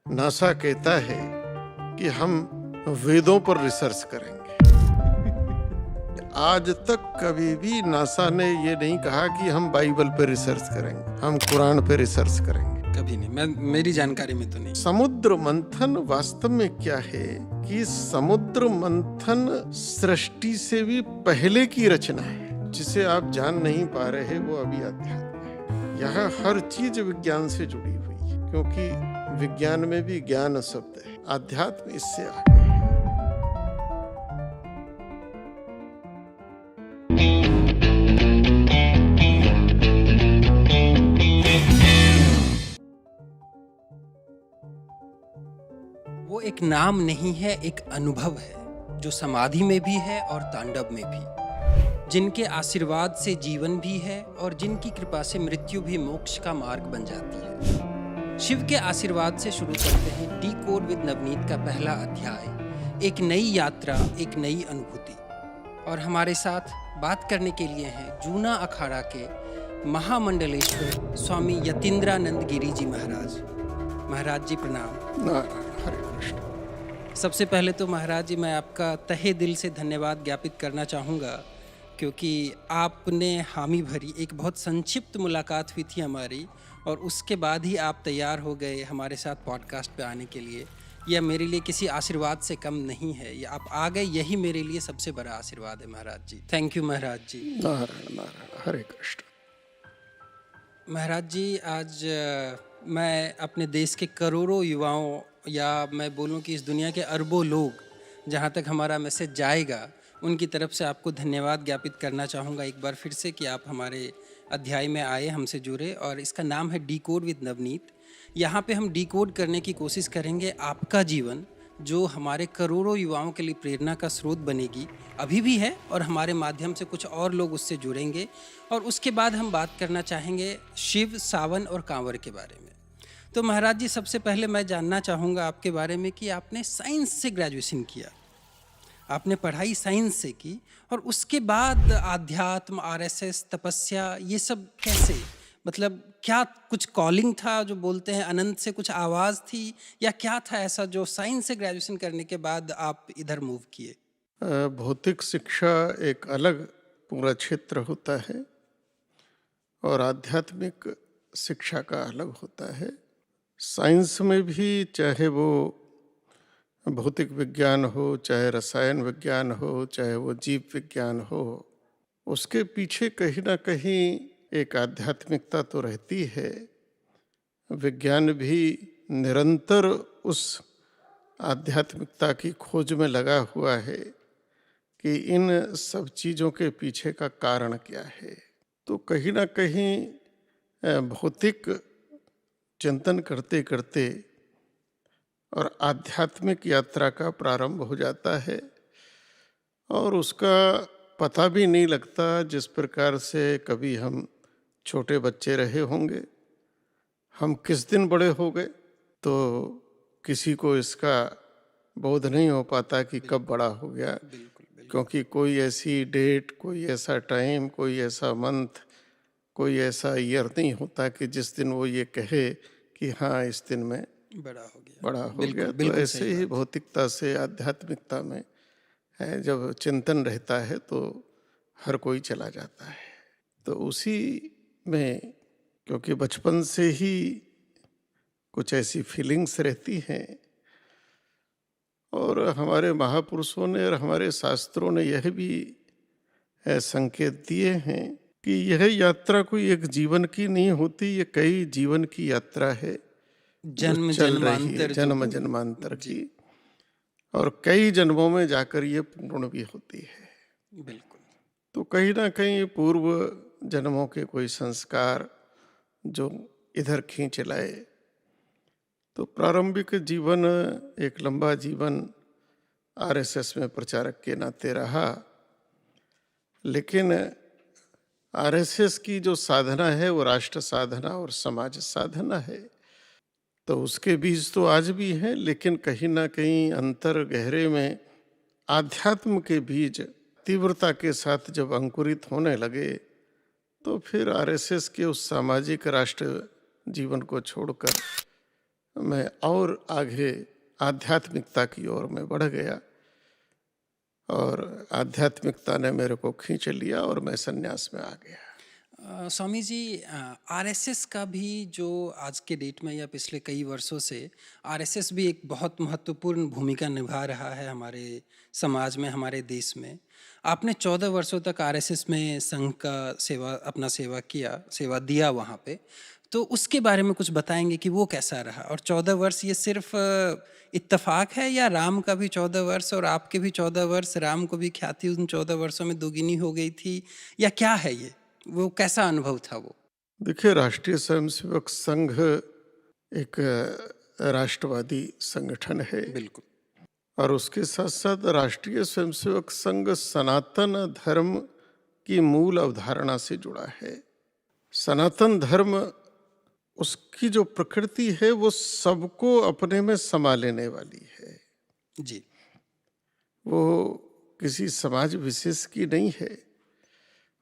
NASA कहता है कि हम वेदों पर रिसर्च करेंगे। आज तक कभी भी नासा ने ये नहीं कहा कि हम बाइबल पे रिसर्च करेंगे, हम कुरान पे रिसर्च करेंगे। कभी नहीं, मेरी जानकारी में तो नहीं। समुद्र मंथन वास्तव में क्या है कि समुद्र मंथन सृष्टि से भी पहले की रचना है, जिसे आप जान नहीं पा रहे, वो अभी अध्यात्म है। यहाँ हर चीज विज्ञान से जुड़ी हुई है, क्योंकि विज्ञान में भी ज्ञान शब्द है, अध्यात्म इससे आगे है। वो एक नाम नहीं है, एक अनुभव है जो समाधि में भी है और तांडव में भी, जिनके आशीर्वाद से जीवन भी है और जिनकी कृपा से मृत्यु भी मोक्ष का मार्ग बन जाती है। शिव के आशीर्वाद से शुरू करते हैं डी कोड विद नवनीत का पहला अध्याय, एक नई यात्रा, एक नई अनुभूति। और हमारे साथ बात करने के लिए हैं जूना अखाड़ा के महामंडलेश्वर स्वामी यतीन्द्रानंद गिरी जी महाराज। महाराज जी प्रणाम। हरे कृष्ण। सबसे पहले तो महाराज जी, मैं आपका तहे दिल से धन्यवाद ज्ञापित करना चाहूँगा, क्योंकि आपने हामी भरी। एक बहुत संक्षिप्त मुलाकात हुई थी हमारी, और उसके बाद ही आप तैयार हो गए हमारे साथ पॉडकास्ट पे आने के लिए। यह मेरे लिए किसी आशीर्वाद से कम नहीं है, ये आप आ गए, यही मेरे लिए सबसे बड़ा आशीर्वाद है महाराज जी। थैंक यू महाराज जी। नारायण नारायण, हरे कृष्ण। महाराज जी, आज मैं अपने देश के करोड़ों युवाओं, या मैं बोलूं कि इस दुनिया के अरबों लोग, जहां तक हमारा मैसेज जाएगा, उनकी तरफ से आपको धन्यवाद ज्ञापित करना चाहूँगा एक बार फिर से कि आप हमारे अध्याय में आए, हमसे जुड़े। और इसका नाम है डी कोड विद नवनीत। यहाँ पे हम डी कोड करने की कोशिश करेंगे आपका जीवन, जो हमारे करोड़ों युवाओं के लिए प्रेरणा का स्रोत बनेगी, अभी भी है, और हमारे माध्यम से कुछ और लोग उससे जुड़ेंगे। और उसके बाद हम बात करना चाहेंगे शिव, सावन और कांवर के बारे में। तो महाराज जी, सबसे पहले मैं जानना चाहूँगा आपके बारे में कि आपने साइंस से ग्रेजुएशन किया, आपने पढ़ाई साइंस से की, और उसके बाद आध्यात्म, आरएसएस, तपस्या, ये सब कैसे? मतलब क्या कुछ कॉलिंग था, जो बोलते हैं अनंत से कुछ आवाज़ थी, या क्या था ऐसा जो साइंस से ग्रेजुएशन करने के बाद आप इधर मूव किए? भौतिक शिक्षा एक अलग पूरा क्षेत्र होता है, और आध्यात्मिक शिक्षा का अलग होता है। साइंस में भी, चाहे वो भौतिक विज्ञान हो, चाहे रसायन विज्ञान हो, चाहे वो जीव विज्ञान हो, उसके पीछे कहीं ना कहीं एक आध्यात्मिकता तो रहती है। विज्ञान भी निरंतर उस आध्यात्मिकता की खोज में लगा हुआ है कि इन सब चीज़ों के पीछे का कारण क्या है। तो कहीं ना कहीं भौतिक चिंतन करते करते और आध्यात्मिक यात्रा का प्रारंभ हो जाता है, और उसका पता भी नहीं लगता। जिस प्रकार से कभी हम छोटे बच्चे रहे होंगे, हम किस दिन बड़े हो गए, तो किसी को इसका बोध नहीं हो पाता कि कब बड़ा हो गया, क्योंकि कोई ऐसी डेट, कोई ऐसा टाइम, कोई ऐसा मंथ, कोई ऐसा ईयर नहीं होता कि जिस दिन वो ये कहे कि हाँ, इस दिन में बड़ा हो गया। तो ऐसे ही भौतिकता से आध्यात्मिकता में है, जब चिंतन रहता है तो हर कोई चला जाता है। तो उसी में, क्योंकि बचपन से ही कुछ ऐसी फीलिंग्स रहती हैं, और हमारे महापुरुषों ने और हमारे शास्त्रों ने यह भी संकेत दिए हैं कि यह यात्रा कोई एक जीवन की नहीं होती, ये कई जीवन की यात्रा है, जन्म जन्मांतर की, और कई जन्मों में जाकर ये पूर्ण भी होती है। बिल्कुल। तो कहीं ना कहीं पूर्व जन्मों के कोई संस्कार जो इधर खींच लाए, तो प्रारंभिक जीवन, एक लंबा जीवन आरएसएस में प्रचारक के नाते रहा। लेकिन आरएसएस की जो साधना है वो राष्ट्र साधना और समाज साधना है, तो उसके बीज तो आज भी हैं, लेकिन कहीं ना कहीं अंतर गहरे में आध्यात्म के बीज तीव्रता के साथ जब अंकुरित होने लगे, तो फिर आरएसएस के उस सामाजिक राष्ट्र जीवन को छोड़कर मैं और आगे आध्यात्मिकता की ओर मैं बढ़ गया और आध्यात्मिकता ने मेरे को खींच लिया और मैं सन्यास में आ गया। स्वामी जी, आरएसएस का भी जो आज के डेट में या पिछले कई वर्षों से आरएसएस भी एक बहुत महत्वपूर्ण भूमिका निभा रहा है हमारे समाज में, हमारे देश में। आपने 14 वर्षों तक आरएसएस में संघ का अपना सेवा दिया वहाँ पे। तो उसके बारे में कुछ बताएंगे कि वो कैसा रहा, और 14 वर्ष ये सिर्फ इत्तेफाक है, या राम का भी 14 वर्ष और आपके भी 14 वर्ष, राम को भी ख्याति उन 14 वर्षों में दोगुनी हो गई थी, या क्या है ये? वो कैसा अनुभव था वो? देखिए, राष्ट्रीय स्वयंसेवक संघ एक राष्ट्रवादी संगठन है बिल्कुल। और उसके साथ साथ राष्ट्रीय स्वयंसेवक संघ सनातन धर्म की मूल अवधारणा से जुड़ा है। सनातन धर्म, उसकी जो प्रकृति है वो सबको अपने में समा लेने वाली है। जी। वो किसी समाज विशेष की नहीं है।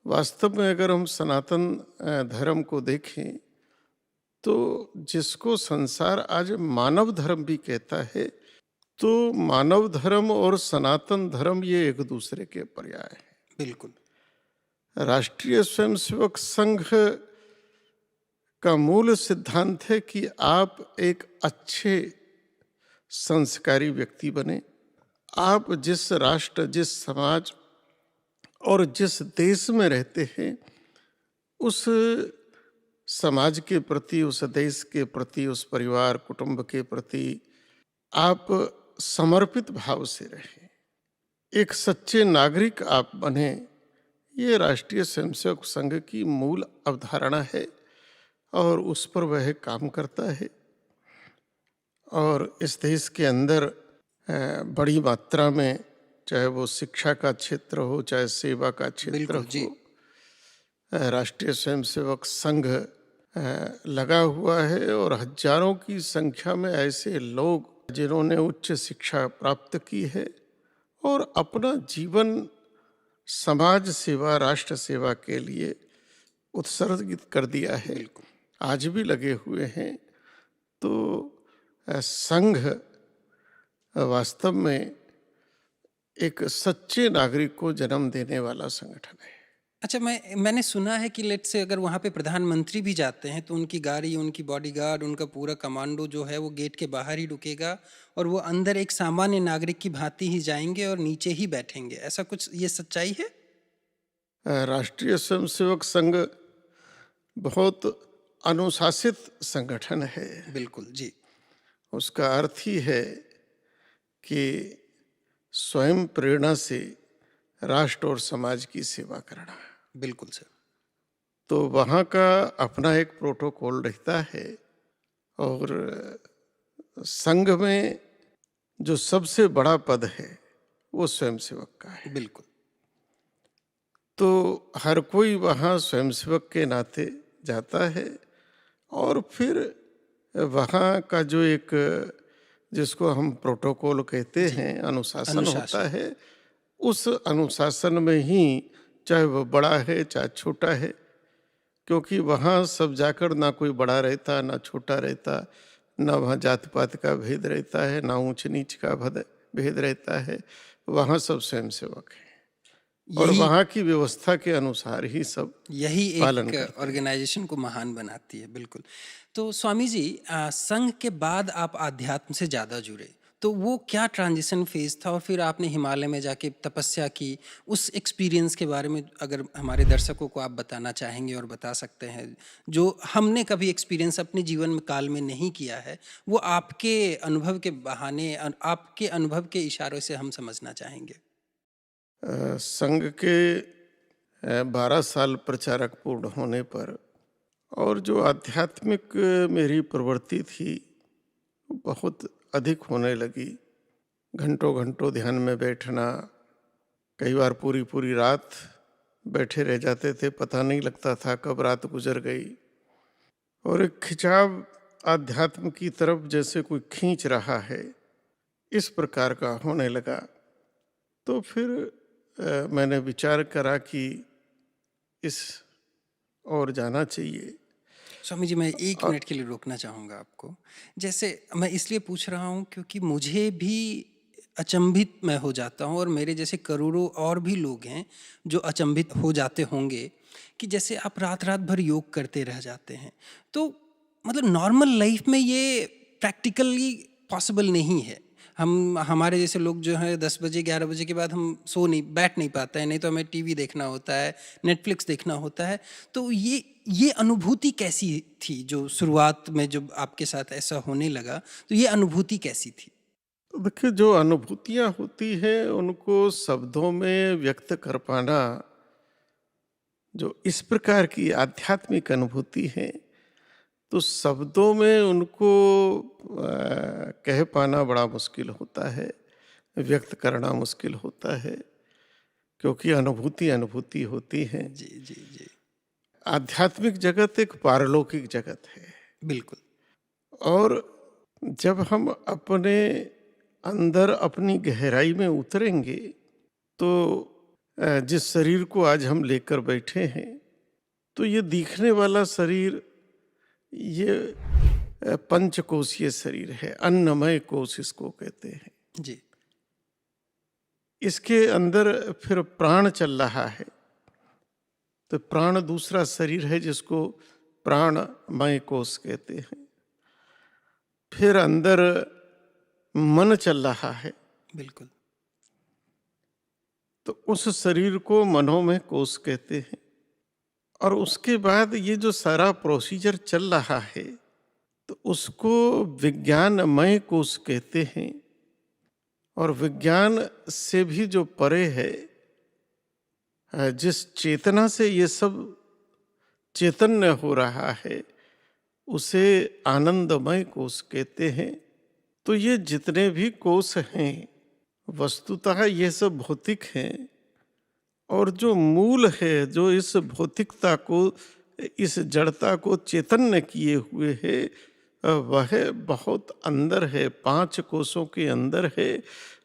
वास्तव में अगर हम सनातन धर्म को देखें तो जिसको संसार आज मानव धर्म भी कहता है, तो मानव धर्म और सनातन धर्म ये एक दूसरे के पर्याय हैं। बिल्कुल। राष्ट्रीय स्वयंसेवक संघ का मूल सिद्धांत है कि आप एक अच्छे संस्कारी व्यक्ति बने। आप जिस राष्ट्र, जिस समाज और जिस देश में रहते हैं, उस समाज के प्रति, उस देश के प्रति, उस परिवार कुटुंब के प्रति आप समर्पित भाव से रहें, एक सच्चे नागरिक आप बने। ये राष्ट्रीय स्वयंसेवक संघ की मूल अवधारणा है और उस पर वह काम करता है। और इस देश के अंदर बड़ी मात्रा में, चाहे वो शिक्षा का क्षेत्र हो, चाहे सेवा का क्षेत्र हो, राष्ट्रीय स्वयंसेवक संघ लगा हुआ है। और हजारों की संख्या में ऐसे लोग जिन्होंने उच्च शिक्षा प्राप्त की है और अपना जीवन समाज सेवा, राष्ट्र सेवा के लिए उत्सर्गित कर दिया है, आज भी लगे हुए हैं। तो संघ वास्तव में एक सच्चे नागरिक को जन्म देने वाला संगठन है। अच्छा, मैंने सुना है कि लेट से अगर वहाँ पे प्रधानमंत्री भी जाते हैं तो उनकी गाड़ी, उनकी बॉडीगार्ड, उनका पूरा कमांडो जो है वो गेट के बाहर ही रुकेगा और वो अंदर एक सामान्य नागरिक की भांति ही जाएंगे और नीचे ही बैठेंगे। ऐसा कुछ, ये सच्चाई है? राष्ट्रीय स्वयंसेवक संघ बहुत अनुशासित संगठन है। बिल्कुल जी। उसका अर्थ ही है कि स्वयं प्रेरणा से राष्ट्र और समाज की सेवा करना। बिल्कुल सर। तो वहाँ का अपना एक प्रोटोकॉल रहता है और संघ में जो सबसे बड़ा पद है वो स्वयंसेवक का है। बिल्कुल। तो हर कोई वहाँ स्वयंसेवक के नाते जाता है और फिर वहाँ का जो एक, जिसको हम प्रोटोकॉल कहते हैं, अनुशासन होता है, उस अनुशासन में ही, चाहे वो बड़ा है चाहे छोटा है, क्योंकि वहाँ सब जाकर ना कोई बड़ा रहता ना छोटा रहता, ना वहाँ जात पात का भेद रहता है, ना ऊंच नीच का भेद रहता है। वहाँ सब स्वयंसेवक हैं और वहाँ की व्यवस्था के अनुसार ही सब यही पालन एक ऑर्गेनाइजेशन को महान बनाती है। बिल्कुल। तो स्वामी जी, संघ के बाद आप आध्यात्म से ज़्यादा जुड़े, तो वो क्या ट्रांजिशन फेज था और फिर आपने हिमालय में जाके तपस्या की, उस एक्सपीरियंस के बारे में अगर हमारे दर्शकों को आप बताना चाहेंगे और बता सकते हैं, जो हमने कभी एक्सपीरियंस अपने जीवन में काल में नहीं किया है, वो आपके अनुभव के बहाने, आपके अनुभव के इशारों से हम समझना चाहेंगे। संघ के 12 साल प्रचारक पूर्ण होने पर और जो आध्यात्मिक मेरी प्रवृत्ति थी बहुत अधिक होने लगी। घंटों घंटों ध्यान में बैठना, कई बार पूरी पूरी रात बैठे रह जाते थे, पता नहीं लगता था कब रात गुजर गई। और एक खिंचाव आध्यात्म की तरफ जैसे कोई खींच रहा है, इस प्रकार का होने लगा। तो फिर मैंने विचार करा कि इस और जाना चाहिए। स्वामी जी, मैं 1 और मिनट के लिए रोकना चाहूँगा आपको। जैसे मैं इसलिए पूछ रहा हूँ क्योंकि मुझे भी अचंभित मैं हो जाता हूँ और मेरे जैसे करोड़ों और भी लोग हैं जो अचंभित हो जाते होंगे कि जैसे आप रात-रात भर योग करते रह जाते हैं। तो मतलब नॉर्मल लाइफ में ये प्रैक्टिकली पॉसिबल नहीं है। हम हमारे जैसे लोग जो हैं 10 बजे 11 बजे के बाद हम बैठ नहीं पाते हैं, नहीं तो हमें टीवी देखना होता है, नेटफ्लिक्स देखना होता है। तो ये अनुभूति कैसी थी जो शुरुआत में जब आपके साथ ऐसा होने लगा, तो ये अनुभूति कैसी थी? देखिए, जो अनुभूतियाँ होती हैं उनको शब्दों में व्यक्त कर पाना, जो इस प्रकार की आध्यात्मिक अनुभूति है, तो शब्दों में उनको कह पाना बड़ा मुश्किल होता है, व्यक्त करना मुश्किल होता है, क्योंकि अनुभूति अनुभूति होती है। जी, जी, जी। आध्यात्मिक जगत एक पारलौकिक जगत है, बिल्कुल। और जब हम अपने अंदर अपनी गहराई में उतरेंगे तो जिस शरीर को आज हम लेकर बैठे हैं, तो ये दिखने वाला शरीर, ये पंचकोशीय शरीर है, अन्नमय कोश इसको कहते हैं। जी, इसके अंदर फिर प्राण चल रहा है, तो प्राण दूसरा शरीर है जिसको प्राणमय कोश कहते हैं। फिर अंदर मन चल रहा है, बिल्कुल। तो उस शरीर को मनोमय कोश कहते हैं। और उसके बाद ये जो सारा प्रोसीजर चल रहा है, तो उसको विज्ञानमय कोश कहते हैं। और विज्ञान से भी जो परे है, जिस चेतना से ये सब चैतन्य हो रहा है, उसे आनंदमय कोश कहते हैं। तो ये जितने भी कोश हैं, वस्तुतः ये सब भौतिक हैं, और जो मूल है, जो इस भौतिकता को, इस जड़ता को चैतन्य किए हुए है, वह बहुत अंदर है, 5 कोशों के अंदर है।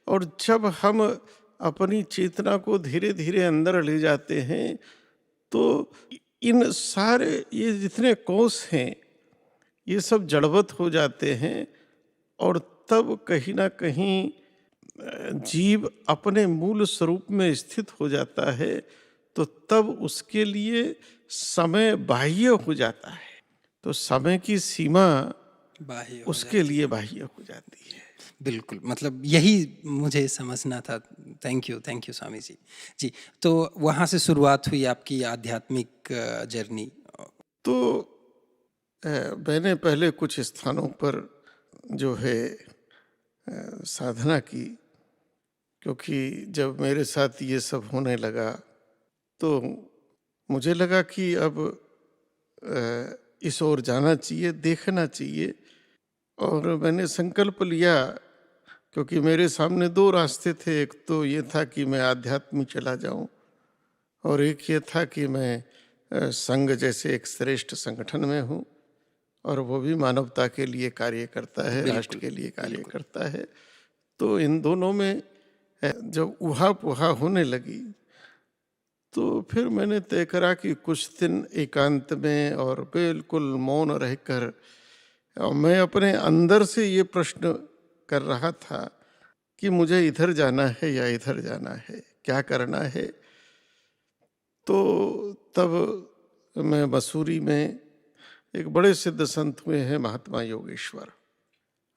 और जब हम अपनी चेतना को धीरे धीरे अंदर ले जाते हैं, तो इन सारे ये जितने कोश हैं, ये सब जड़वत हो जाते हैं। और तब कहीं ना कहीं जीव अपने मूल स्वरूप में स्थित हो जाता है, तो तब उसके लिए समय बाह्य हो जाता है। तो समय की सीमा बाह्य हो उसके जाती लिए है। बाह्य हो जाती है। बिल्कुल, मतलब यही मुझे समझना था। Thank you Swami ji. जी, तो वहाँ से शुरुआत हुई आपकी आध्यात्मिक जर्नी। तो मैंने पहले कुछ स्थानों पर जो है साधना की, क्योंकि जब मेरे साथ ये सब होने लगा, तो मुझे लगा कि अब इस ओर जाना चाहिए, देखना चाहिए। और मैंने संकल्प लिया, क्योंकि मेरे सामने 2 रास्ते थे। एक तो ये था कि मैं आध्यात्म में चला जाऊं, और एक ये था कि मैं संघ जैसे एक श्रेष्ठ संगठन में हूं, और वो भी मानवता के लिए कार्य करता है, राष्ट्र बिल्कुल, के लिए कार्य बिल्कुल। करता है। तो इन दोनों में जब उहा-पुहा होने लगी, तो फिर मैंने तय करा कि कुछ दिन एकांत में और बिल्कुल मौन रहकर मैं अपने अंदर से ये प्रश्न कर रहा था कि मुझे इधर जाना है या इधर जाना है, क्या करना है। तो तब मैं मसूरी में एक बड़े सिद्ध संत हुए हैं, महात्मा योगेश्वर।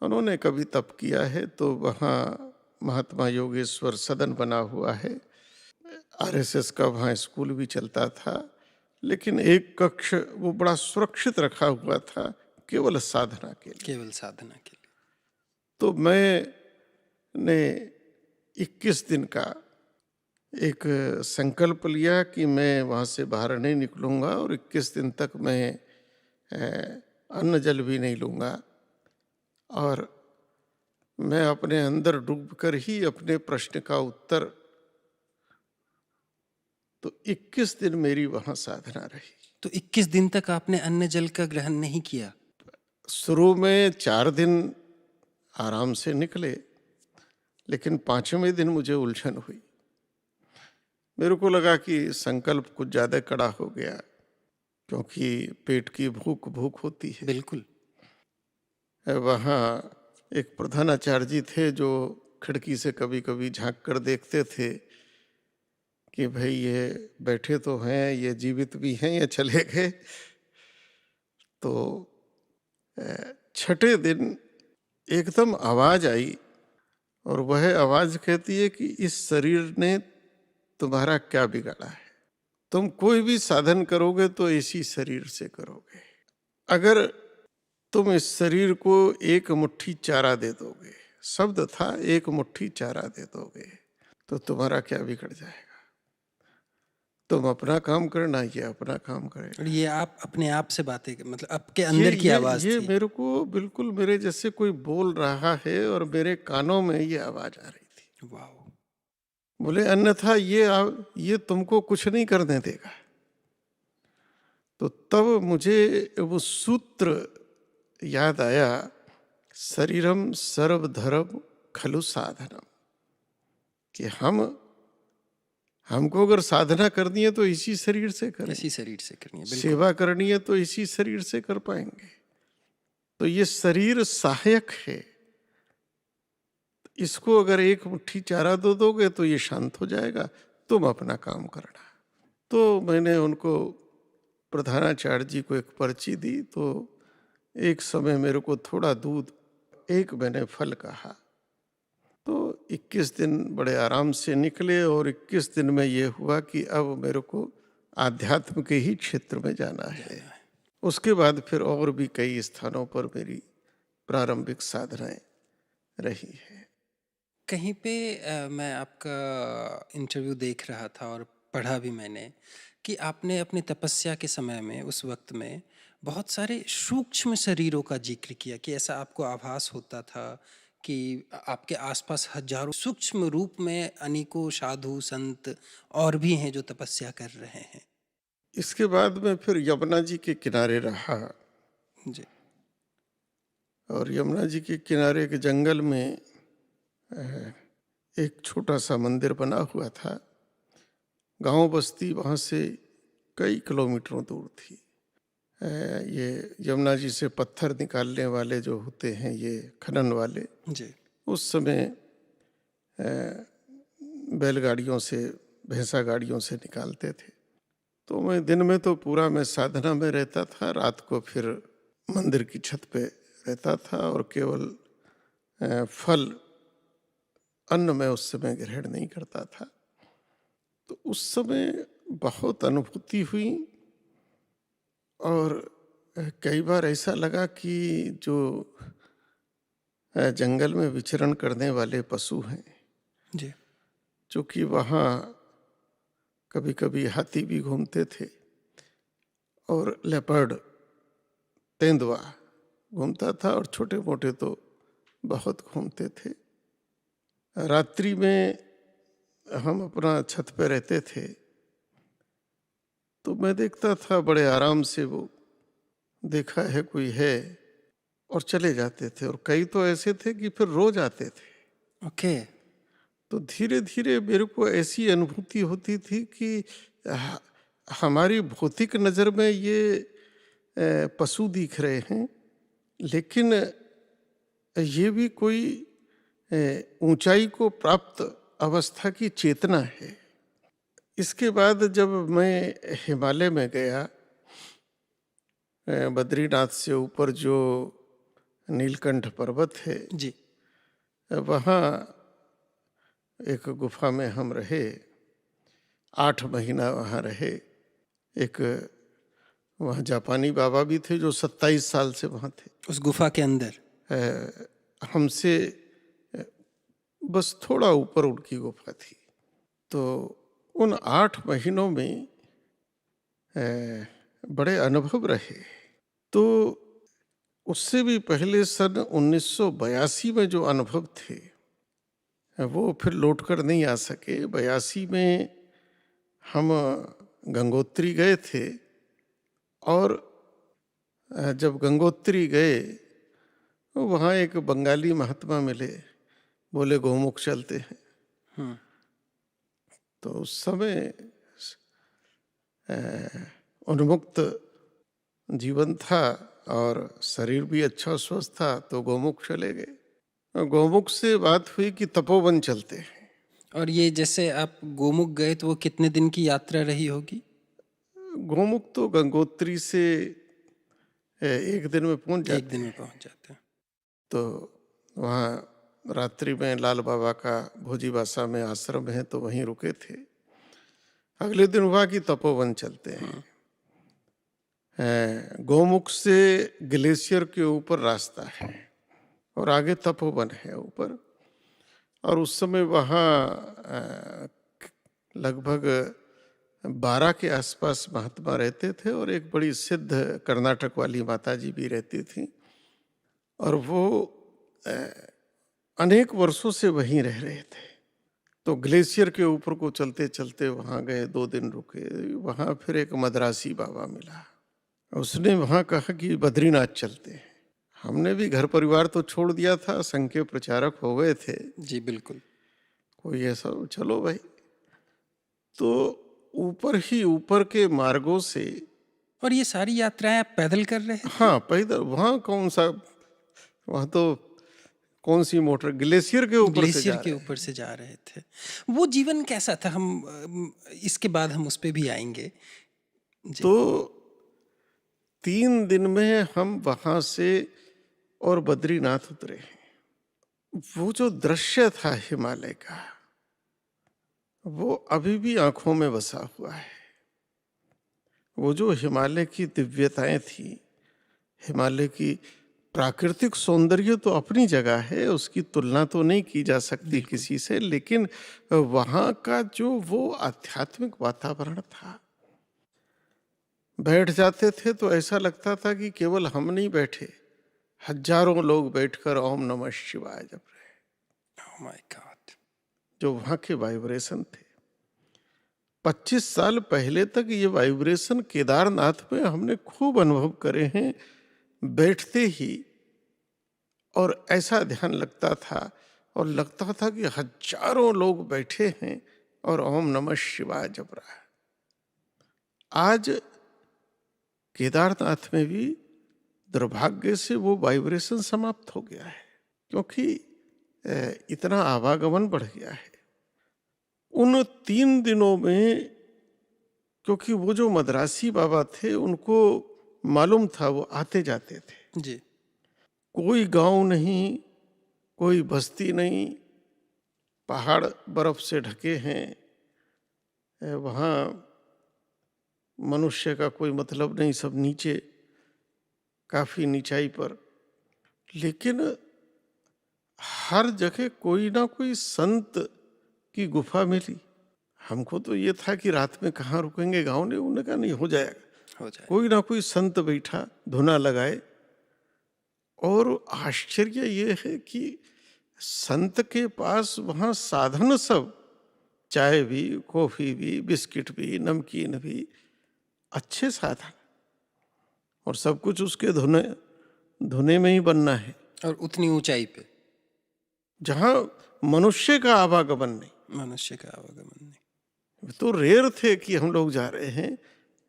उन्होंने कभी तप किया है, तो वहाँ महात्मा योगेश्वर सदन बना हुआ है। आरएसएस का वहाँ स्कूल भी चलता था, लेकिन एक कक्ष वो बड़ा सुरक्षित रखा हुआ था, केवल साधना के लिए। केवल साधना के लिए। तो मैंने 21 दिन का एक संकल्प लिया कि मैं वहाँ से बाहर नहीं निकलूँगा, और 21 दिन तक मैं अन्न जल भी नहीं लूँगा, और मैं अपने अंदर डूबकर ही अपने प्रश्न का उत्तर। तो 21 दिन मेरी वहाँ साधना रही। तो 21 दिन तक आपने अन्न जल का ग्रहण नहीं किया? शुरू में 4 दिन आराम से निकले, लेकिन 5वें दिन मुझे उलझन हुई। मेरे को लगा कि संकल्प कुछ ज़्यादा कड़ा हो गया, क्योंकि पेट की भूख भूख होती है। बिल्कुल। वहाँ एक प्रधानाचार्य जी थे जो खिड़की से कभी कभी झांक कर देखते थे कि भाई ये बैठे तो हैं, ये जीवित भी हैं या चले गए। तो छठे दिन एकदम आवाज आई और वह आवाज कहती है कि इस शरीर ने तुम्हारा क्या बिगाड़ा है। तुम कोई भी साधन करोगे तो इसी शरीर से करोगे। अगर तुम इस शरीर को एक मुट्ठी चारा दे दोगे, शब्द था एक मुट्ठी चारा दे दोगे, तो तुम्हारा क्या बिगड़ जाएगा। तुम अपना काम करना, ये अपना काम करेगा। और ये आप अपने आप से बातें मतलब आपके ये अंदर की ये आवाज़ ये थी। मेरे को बिल्कुल मेरे जैसे कोई बोल रहा है और मेरे कानों में ये आवाज आ रही थी। वाह! बोले अन्यथा ये तुमको कुछ नहीं करने देगा। तो तब मुझे वो सूत्र याद आया, शरीरम सर्वधर्म खलु साधनम, कि हमको अगर साधना करनी है तो इसी शरीर से करें, इसी शरीर से करनी है, बिल्कुल। सेवा करनी है तो इसी शरीर से कर पाएंगे। तो ये शरीर सहायक है, इसको अगर एक मुट्ठी चारा दो दोगे तो ये शांत हो जाएगा, तुम अपना काम करना। तो मैंने उनको, प्रधानाचार्य जी को एक पर्ची दी। तो एक समय मेरे को थोड़ा दूध, एक मैंने फल कहा। तो 21 दिन बड़े आराम से निकले और 21 दिन में ये हुआ कि अब मेरे को आध्यात्म के ही क्षेत्र में जाना है। उसके बाद फिर और भी कई स्थानों पर मेरी प्रारंभिक साधनाएं रही है। कहीं पे मैं आपका इंटरव्यू देख रहा था और पढ़ा भी मैंने कि आपने अपनी तपस्या के समय में उस वक्त में बहुत सारे सूक्ष्म शरीरों का जिक्र किया कि ऐसा आपको आभास होता था कि आपके आसपास हजारों सूक्ष्म रूप में अनेकों साधु संत और भी हैं जो तपस्या कर रहे हैं। इसके बाद में फिर यमुना जी के किनारे रहा जी। और यमुना जी के किनारे के जंगल में एक छोटा सा मंदिर बना हुआ था। गांव बस्ती वहाँ से कई किलोमीटरों दूर थी। ये यमुना जी से पत्थर निकालने वाले जो होते हैं, ये खनन वाले, जी। उस समय बैलगाड़ियों से, भैंसा गाड़ियों से निकालते थे। तो मैं दिन में तो पूरा मैं साधना में रहता था, रात को फिर मंदिर की छत पे रहता था और केवल फल अन्न में उस समय ग्रहण नहीं करता था। तो उस समय बहुत अनुभूति हुई और कई बार ऐसा लगा कि जो जंगल में विचरण करने वाले पशु हैं, जी। चूँकि वहाँ कभी कभी हाथी भी घूमते थे और लेपर्ड, तेंदुआ घूमता था और छोटे मोटे तो बहुत घूमते थे। रात्रि में हम अपना छत पे रहते थे तो मैं देखता था बड़े आराम से, वो देखा है कोई है और चले जाते थे। और कई तो ऐसे थे कि फिर रोज आते थे। ओके। तो धीरे धीरे मेरे को ऐसी अनुभूति होती थी कि हमारी भौतिक नज़र में ये पशु दिख रहे हैं, लेकिन ये भी कोई ऊंचाई को प्राप्त अवस्था की चेतना है। इसके बाद जब मैं हिमालय में गया, बद्रीनाथ से ऊपर जो नीलकंठ पर्वत है, जी। वहाँ एक गुफा में हम रहे, 8 महीना वहाँ रहे। एक वहाँ जापानी बाबा भी थे जो 27 साल से वहाँ थे। उस गुफा के अंदर हमसे बस थोड़ा ऊपर उनकी गुफा थी। तो उन 8 महीनों में बड़े अनुभव रहे। तो उससे भी पहले सन 1982 में जो अनुभव थे वो फिर लौट कर नहीं आ सके। 82 में हम गंगोत्री गए थे और जब गंगोत्री गए तो वहाँ एक बंगाली महात्मा मिले, बोले गौमुख चलते हैं। तो उस समय उन्मुक्त जीवन था और शरीर भी अच्छा स्वस्थ था, तो गौमुख चले गए। और गौमुख से बात हुई कि तपोवन चलते हैं। और ये जैसे आप गोमुख गए तो वो कितने दिन की यात्रा रही होगी? गौमुख तो गंगोत्री से एक दिन में पहुंच एक जाते दिन में हैं। पहुंच जाते हैं। तो वहाँ रात्रि में लाल बाबा का भोजीबासा में आश्रम है, तो वहीं रुके थे। अगले दिन हुआ कि तपोवन चलते हैं। गौमुख से ग्लेशियर के ऊपर रास्ता है और आगे तपोवन है ऊपर। और उस समय वहाँ लगभग 12 के आसपास महात्मा रहते थे और एक बड़ी सिद्ध कर्नाटक वाली माता जी भी रहती थी। और वो अनेक वर्षों से वहीं रह रहे थे। तो ग्लेशियर के ऊपर को चलते चलते वहाँ गए, 2 दिन रुके। वहाँ फिर एक मद्रासी बाबा मिला, उसने वहाँ कहा कि बद्रीनाथ चलते हैं। हमने भी घर परिवार तो छोड़ दिया था, संघ के प्रचारक हो गए थे। जी बिल्कुल। कोई ऐसा, चलो भाई। तो ऊपर ही ऊपर के मार्गों से, और ये सारी यात्राएं आप पैदल कर रहे थे? हाँ पैदल। वहाँ कौन सा, वहाँ तो कौन सी मोटर, ग्लेशियर के ऊपर से ग्लेशियर जा के रहे ऊपर से जा रहे थे। वो जीवन कैसा था? हम इसके बाद हम उस पे भी आएंगे। जी। तो 3 दिन में हम वहाँ से और बद्रीनाथ उतरे। वो जो दृश्य था हिमालय का, वो अभी भी आंखों में बसा हुआ है। वो जो हिमालय की दिव्यताएं थी, हिमालय की प्राकृतिक सौंदर्य तो अपनी जगह है, उसकी तुलना तो नहीं की जा सकती किसी से, लेकिन वहाँ का जो वो आध्यात्मिक वातावरण था, बैठ जाते थे तो ऐसा लगता था कि केवल हम नहीं बैठे, हजारों लोग बैठकर ओम नमः शिवाय जप रहे। Oh my God. जो वहाँ के वाइब्रेशन थे, 25 साल पहले तक ये वाइब्रेशन केदारनाथ में हमने खूब अनुभव करे हैं, बैठते ही। और ऐसा ध्यान लगता था, और लगता था कि हजारों लोग बैठे हैं और ओम नमः शिवाय जप रहा है। आज केदारनाथ में भी दुर्भाग्य से वो वाइब्रेशन समाप्त हो गया है, क्योंकि इतना आवागमन बढ़ गया है। उन 3 दिनों में, क्योंकि वो जो मद्रासी बाबा थे उनको मालूम था, वो आते जाते थे। जी। कोई गांव नहीं, कोई बस्ती नहीं, पहाड़ बर्फ से ढके हैं। वहाँ मनुष्य का कोई मतलब नहीं, सब नीचे, काफी नीचाई पर। लेकिन हर जगह कोई ना कोई संत की गुफा मिली। हमको तो ये था कि रात में कहाँ रुकेंगे, गांव ने, उन्होंने कहा नहीं, हो जाएगा। हो जाए। कोई ना कोई संत बैठा, धुना लगाए। और आश्चर्य ये है कि संत के पास वहाँ साधन सब, चाय भी, कॉफी भी, बिस्किट भी, नमकीन भी, अच्छे साधन, और सब कुछ उसके धुने धुने में ही बनना है, और उतनी ऊंचाई पे, जहाँ मनुष्य का आवागमन नहीं। मनुष्य का आवागमन नहीं। तो रेयर थे कि हम लोग जा रहे हैं।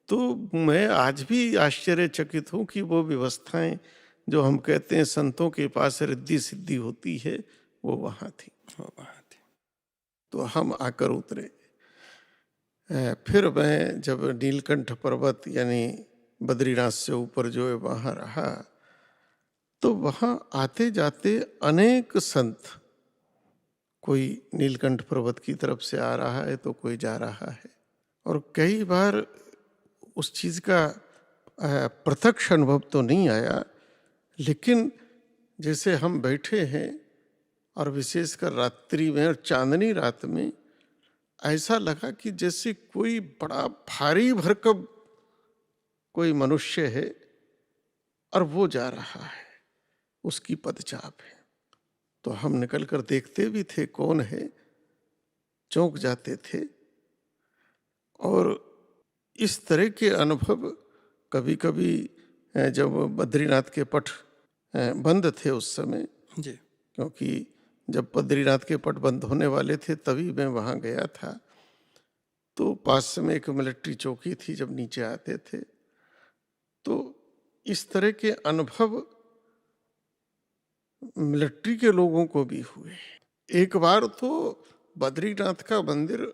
तो मैं आज भी आश्चर्यचकित हूँ कि वो व्यवस्थाएं जो हम कहते हैं संतों के पास रिद्धि सिद्धि होती है, वो वहाँ थी। वो वहाँ थी। तो हम आकर उतरे। फिर मैं जब नीलकंठ पर्वत यानी बद्रीनाथ से ऊपर जो है वहाँ रहा, तो वहाँ आते जाते अनेक संत, कोई नीलकंठ पर्वत की तरफ से आ रहा है तो कोई जा रहा है। और कई बार उस चीज़ का प्रत्यक्ष अनुभव तो नहीं आया, लेकिन जैसे हम बैठे हैं और विशेषकर रात्रि में और चांदनी रात में, ऐसा लगा कि जैसे कोई बड़ा भारी भरकम कोई मनुष्य है और वो जा रहा है, उसकी पदचाप है। तो हम निकल कर देखते भी थे कौन है, चौंक जाते थे। और इस तरह के अनुभव कभी कभी, जब बद्रीनाथ के पट बंद थे उस समय, जी। क्योंकि जब बद्रीनाथ के पट बंद होने वाले थे तभी मैं वहाँ गया था, तो पास में एक मिलिट्री चौकी थी। जब नीचे आते थे तो इस तरह के अनुभव मिलिट्री के लोगों को भी हुए। एक बार तो बद्रीनाथ का मंदिर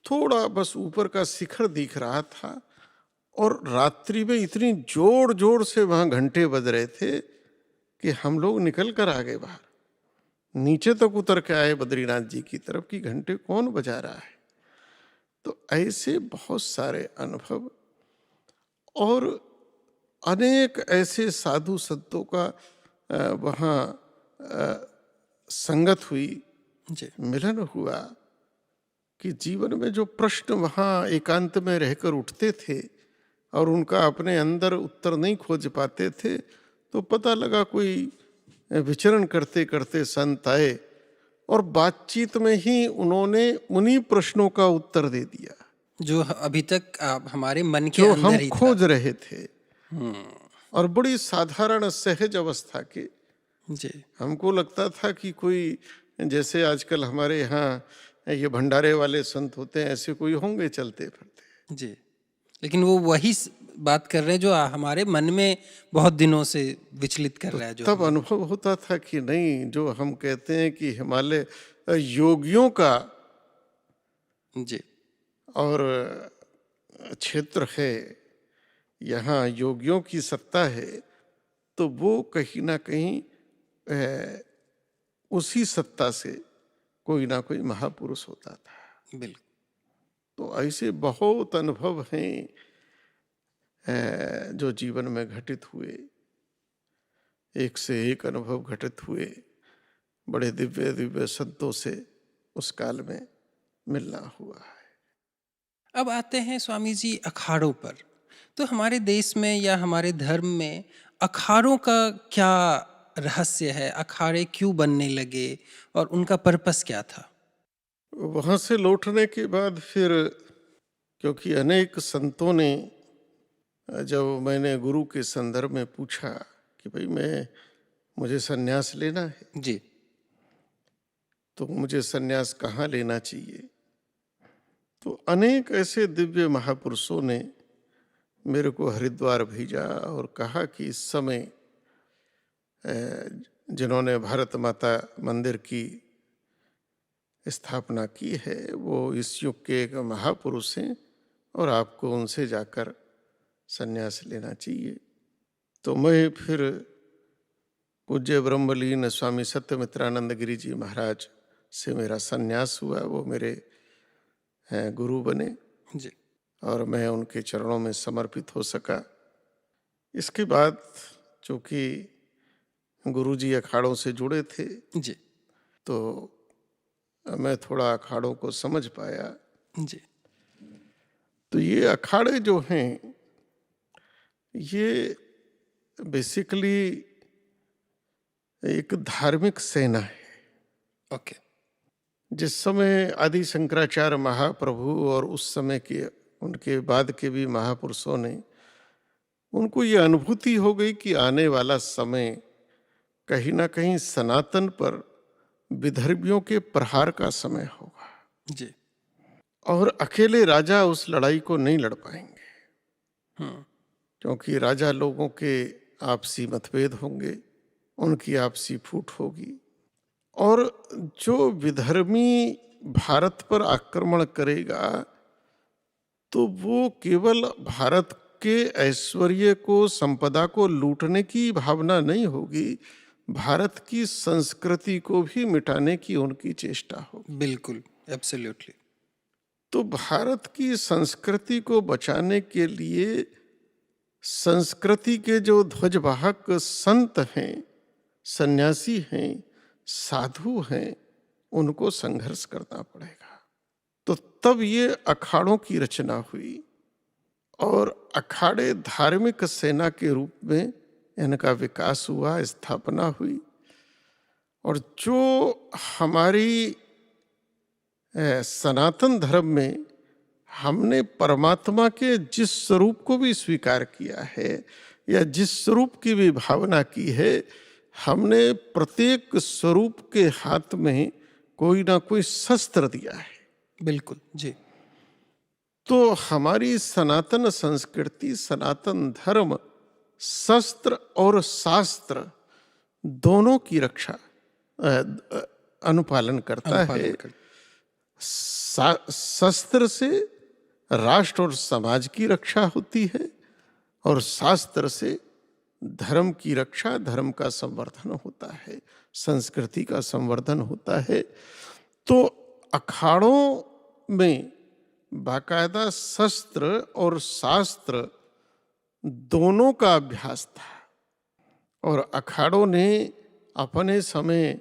थोड़ा बस ऊपर का शिखर दिख रहा था और रात्रि में इतनी जोर जोर से वहां घंटे बज रहे थे कि हम लोग निकल कर आ गए बाहर, नीचे तक उतर के आए बद्रीनाथ जी की तरफ कि घंटे कौन बजा रहा है। तो ऐसे बहुत सारे अनुभव और अनेक ऐसे साधु संतों का वहाँ संगत हुई, जी मिलन हुआ कि जीवन में जो प्रश्न वहाँ एकांत में रहकर उठते थे और उनका अपने अंदर उत्तर नहीं खोज पाते थे, तो पता लगा कोई विचरण करते करते संत आए और बातचीत में ही उन्होंने उन्हीं प्रश्नों का उत्तर दे दिया जो अभी तक हमारे मन के जो अंदर हम ही था। खोज रहे थे। और बड़ी साधारण सहज अवस्था के। जी हमको लगता था कि कोई जैसे आजकल हमारे यहाँ ये भंडारे वाले संत होते हैं, ऐसे कोई होंगे चलते फिरते। जी, लेकिन वो वही बात कर रहे हैं जो हमारे मन में बहुत दिनों से विचलित कर तो रहा है। जो तब अनुभव होता था कि नहीं, जो हम कहते हैं कि हिमालय योगियों का जी और क्षेत्र है, यहाँ योगियों की सत्ता है, तो वो कहीं ना कहीं उसी सत्ता से कोई ना कोई महापुरुष होता था। बिल्कुल। तो ऐसे बहुत अनुभव हैं जो जीवन में घटित हुए, एक से एक अनुभव घटित हुए। बड़े दिव्य दिव्य संतों से उस काल में मिलना हुआ है। अब आते हैं स्वामी जी अखाड़ों पर। तो हमारे देश में या हमारे धर्म में अखाड़ों का क्या रहस्य है? अखाड़े क्यों बनने लगे और उनका पर्पस क्या था? वहाँ से लौटने के बाद फिर, क्योंकि अनेक संतों ने, जब मैंने गुरु के संदर्भ में पूछा कि भाई मुझे सन्यास लेना है, जी तो मुझे सन्यास कहाँ लेना चाहिए, तो अनेक ऐसे दिव्य महापुरुषों ने मेरे को हरिद्वार भेजा और कहा कि इस समय जिन्होंने भारत माता मंदिर की स्थापना की है वो इस युग के एक महापुरुष हैं और आपको उनसे जाकर सन्यास लेना चाहिए। तो मैं फिर पूज्य ब्रह्मलीन स्वामी सत्यमित्रानंद गिरी जी महाराज से मेरा सन्यास हुआ। वो मेरे गुरु बने जी और मैं उनके चरणों में समर्पित हो सका। इसके बाद चूँकि गुरु जी अखाड़ों से जुड़े थे, जी तो मैं थोड़ा अखाड़ों को समझ पाया। जी तो ये अखाड़े जो हैं, ये बेसिकली एक धार्मिक सेना है। ओके। जिस समय आदि शंकराचार्य महाप्रभु और उस समय के उनके बाद के भी महापुरुषों ने, उनको ये अनुभूति हो गई कि आने वाला समय कहीं ना कहीं सनातन पर विदर्भियों के प्रहार का समय होगा जी और अकेले राजा उस लड़ाई को नहीं लड़ पाएंगे, क्योंकि राजा लोगों के आपसी मतभेद होंगे, उनकी आपसी फूट होगी और जो विधर्मी भारत पर आक्रमण करेगा तो वो केवल भारत के ऐश्वर्य को, संपदा को लूटने की भावना नहीं होगी, भारत की संस्कृति को भी मिटाने की उनकी चेष्टा होगी। बिल्कुल, एब्सोल्युटली। तो भारत की संस्कृति को बचाने के लिए संस्कृति के जो ध्वजवाहक संत हैं, सन्यासी हैं, साधु हैं, उनको संघर्ष करना पड़ेगा। तो तब ये अखाड़ों की रचना हुई और अखाड़े धार्मिक सेना के रूप में इनका विकास हुआ, स्थापना हुई। और जो हमारी सनातन धर्म में हमने परमात्मा के जिस स्वरूप को भी स्वीकार किया है या जिस स्वरूप की भी भावना की है, हमने प्रत्येक स्वरूप के हाथ में कोई ना कोई शस्त्र दिया है। बिल्कुल जी। तो हमारी सनातन संस्कृति, सनातन धर्म शस्त्र और शास्त्र दोनों की रक्षा अनुपालन करता है। अनुपालन कर शस्त्र से राष्ट्र और समाज की रक्षा होती है और शास्त्र से धर्म की रक्षा, धर्म का संवर्धन होता है, संस्कृति का संवर्धन होता है। तो अखाड़ों में बाकायदा शस्त्र और शास्त्र दोनों का अभ्यास था और अखाड़ों ने अपने समय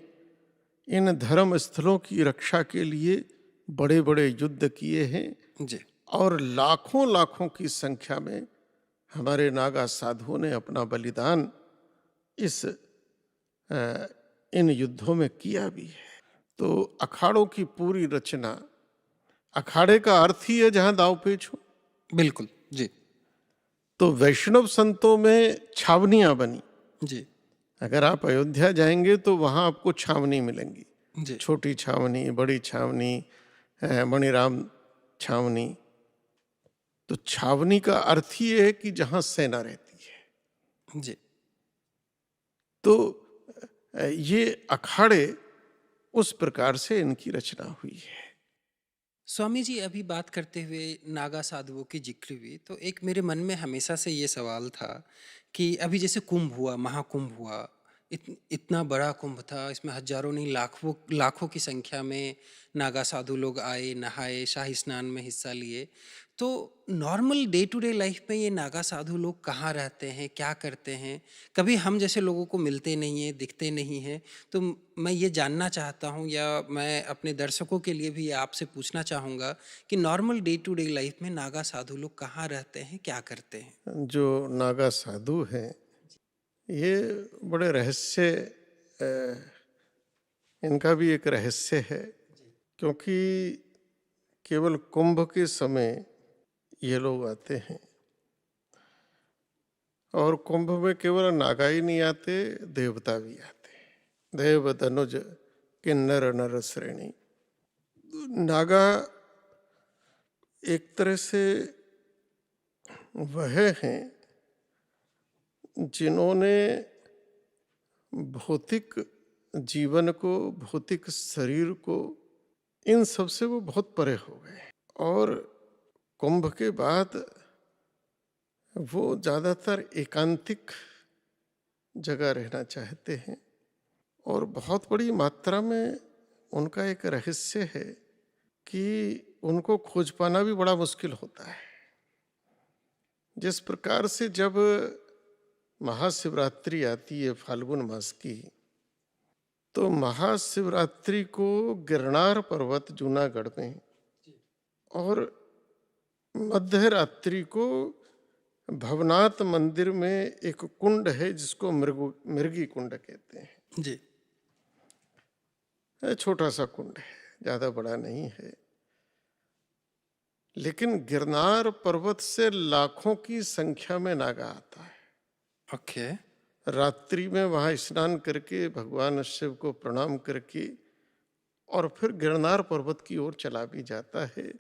इन धर्म स्थलों की रक्षा के लिए बड़े बड़े युद्ध किए हैं जी और लाखों लाखों की संख्या में हमारे नागा साधुओं ने अपना बलिदान इन युद्धों में किया भी है। तो अखाड़ों की पूरी रचना, अखाड़े का अर्थ ही है जहां दांव पेच हो। बिल्कुल जी तो वैष्णव संतों में छावनियां बनी। जी अगर आप अयोध्या जाएंगे तो वहां आपको छावनी मिलेंगी, जी छोटी छावनी, बड़ी छावनी, मणिराम छावनी। तो छावनी का अर्थ ही है कि जहां सेना रहती है। जी तो ये अखाड़े उस प्रकार से इनकी रचना हुई है। स्वामी जी, अभी बात करते हुए नागा साधुओं की जिक्र हुई तो एक मेरे मन में हमेशा से ये सवाल था कि अभी जैसे कुंभ हुआ, महाकुंभ हुआ, इतना बड़ा कुंभ था, इसमें हजारों नहीं लाखों लाखों की संख्या में नागा साधु लोग आए, नहाए, शाही स्नान में हिस्सा लिए। तो normal day to day life में ये नागा साधु लोग कहाँ रहते हैं, क्या करते हैं? कभी हम जैसे लोगों को मिलते नहीं हैं, दिखते नहीं हैं। तो मैं ये जानना चाहता हूँ या मैं अपने दर्शकों के लिए भी आपसे पूछना चाहूँगा कि normal day to day life में नागा साधु लोग कहाँ रहते हैं, क्या करते हैं? जो नागा साधु हैं ये बड़े रहस्य, इनका भी एक रहस्य है, क्योंकि केवल कुंभ के समय ये लोग आते हैं और कुंभ में केवल नागा ही नहीं आते, देवता भी आते हैं। देव धनुज किन्नर नर श्रेणी। नागा एक तरह से वह हैं जिन्होंने भौतिक जीवन को, भौतिक शरीर को, इन सब से वो बहुत परे हो गए और कुंभ के बाद वो ज़्यादातर एकांतिक जगह रहना चाहते हैं और बहुत बड़ी मात्रा में उनका एक रहस्य है कि उनको खोज पाना भी बड़ा मुश्किल होता है। जिस प्रकार से जब महाशिवरात्रि आती है फाल्गुन मास की, तो महाशिवरात्रि को गिरनार पर्वत जूनागढ़ में और मध्य रात्रि को भवनाथ मंदिर में एक कुंड है जिसको मृगी कुंड कहते हैं। जी छोटा सा कुंड है, ज्यादा बड़ा नहीं है, लेकिन गिरनार पर्वत से लाखों की संख्या में नागा आता है। ओके रात्रि में वहां स्नान करके भगवान शिव को प्रणाम करके और फिर गिरनार पर्वत की ओर चला भी जाता है।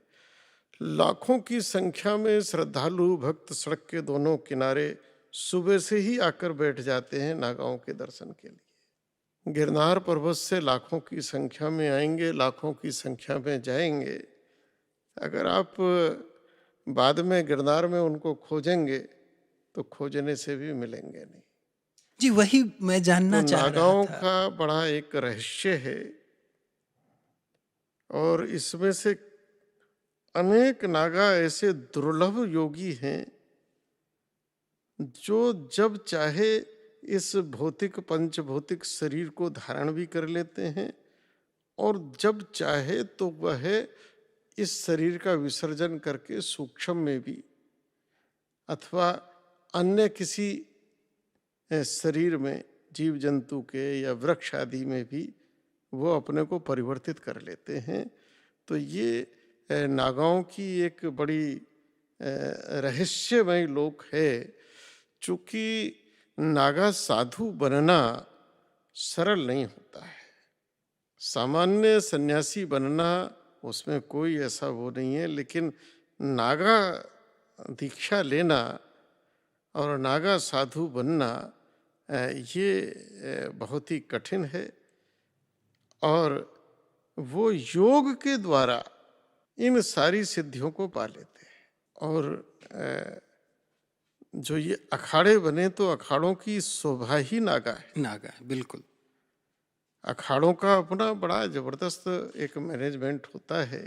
लाखों की संख्या में श्रद्धालु भक्त सड़क के दोनों किनारे सुबह से ही आकर बैठ जाते हैं नागाओं के दर्शन के लिए। गिरनार पर्वत से लाखों की संख्या में आएंगे, लाखों की संख्या में जाएंगे। अगर आप बाद में गिरनार में उनको खोजेंगे तो खोजने से भी मिलेंगे नहीं। जी, वही मैं जानना तो चाह रहा नागाओं था। का बड़ा एक रहस्य है और इसमें से अनेक नागा ऐसे दुर्लभ योगी हैं जो जब चाहे इस भौतिक पंचभौतिक शरीर को धारण भी कर लेते हैं और जब चाहे तो वह इस शरीर का विसर्जन करके सूक्ष्म में भी अथवा अन्य किसी शरीर में, जीव जंतु के या वृक्ष आदि में भी वो अपने को परिवर्तित कर लेते हैं। तो ये नागाओं की एक बड़ी रहस्यमय लोक है। चूंकि नागा साधु बनना सरल नहीं होता है। सामान्य सन्यासी बनना उसमें कोई ऐसा वो नहीं है, लेकिन नागा दीक्षा लेना और नागा साधु बनना ये बहुत ही कठिन है। और वो योग के द्वारा इन सारी सिद्धियों को पा लेते हैं। और जो ये अखाड़े बने तो अखाड़ों की शोभा ही नागा है। नागा है, बिल्कुल। अखाड़ों का अपना बड़ा जबरदस्त एक मैनेजमेंट होता है।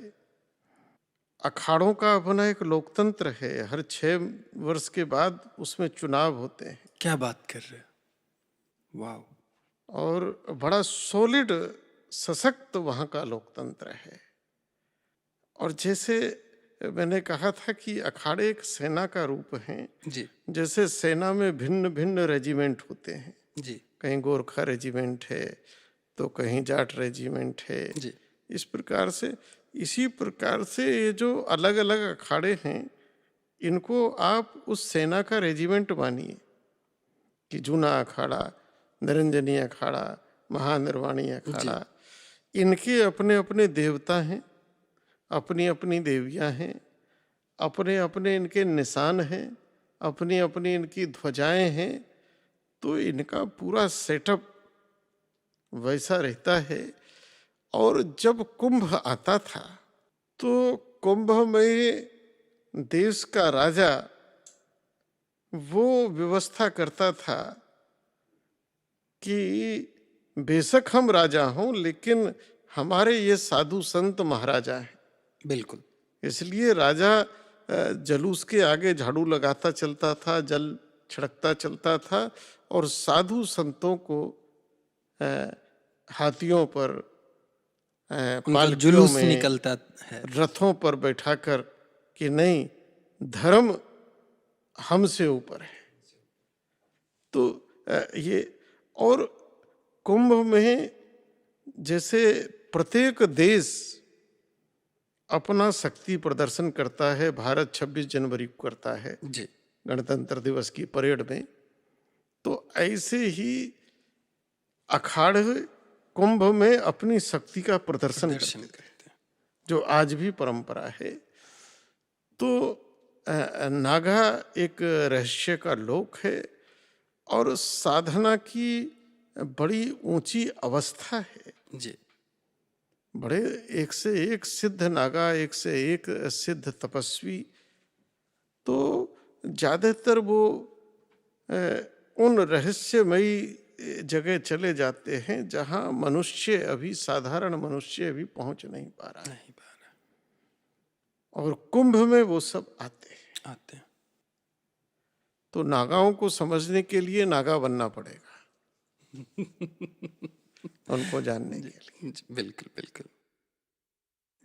अखाड़ों का अपना एक लोकतंत्र है। हर 6 वर्ष के बाद उसमें चुनाव होते हैं। क्या बात कर रहे हो, वाह। और बड़ा सॉलिड सशक्त वहाँ का लोकतंत्र है। और जैसे मैंने कहा था कि अखाड़े एक सेना का रूप हैं। जी जैसे सेना में भिन्न भिन्न रेजिमेंट होते हैं, जी कहीं गोरखा रेजिमेंट है तो कहीं जाट रेजिमेंट है। जी इस प्रकार से, इसी प्रकार से ये जो अलग अलग अखाड़े हैं, इनको आप उस सेना का रेजिमेंट मानिए कि जूना अखाड़ा, निरंजनी अखाड़ा, महानिर्वाणी अखाड़ा, इनके अपने अपने देवता हैं, अपनी अपनी देवियां हैं, अपने अपने इनके निशान हैं, अपनी अपनी इनकी ध्वजाएं हैं। तो इनका पूरा सेटअप वैसा रहता है। और जब कुंभ आता था तो कुंभ में देश का राजा वो व्यवस्था करता था कि बेशक हम राजा हों लेकिन हमारे ये साधु संत महाराजा हैं। बिल्कुल। इसलिए राजा जलूस के आगे झाड़ू लगाता चलता था, जल छिड़कता चलता था, और साधु संतों को हाथियों पर, उनका पालकियों जुलूस में, निकलता है। रथों पर बैठाकर कि नहीं, धर्म हमसे ऊपर है। तो ये, और कुंभ में जैसे प्रत्येक देश अपना शक्ति प्रदर्शन करता है। भारत 26 जनवरी को करता है जी गणतंत्र दिवस की परेड में। तो ऐसे ही अखाड़े कुंभ में अपनी शक्ति का प्रदर्शन दर्शन करते हैं, करते हैं। जो आज भी परंपरा है। तो नागा एक रहस्य का लोक है और साधना की बड़ी ऊंची अवस्था है। जी बड़े एक से एक सिद्ध नागा, एक से एक सिद्ध तपस्वी। तो ज्यादातर वो उन रहस्यमयी जगह चले जाते हैं जहां मनुष्य अभी, साधारण मनुष्य अभी पहुंच नहीं पा रहा है। नहीं पा रहा, और कुंभ में वो सब आते हैं। आते हैं। तो नागाओं को समझने के लिए नागा बनना पड़ेगा उनको जानने के लिए। जी, बिल्कुल बिल्कुल।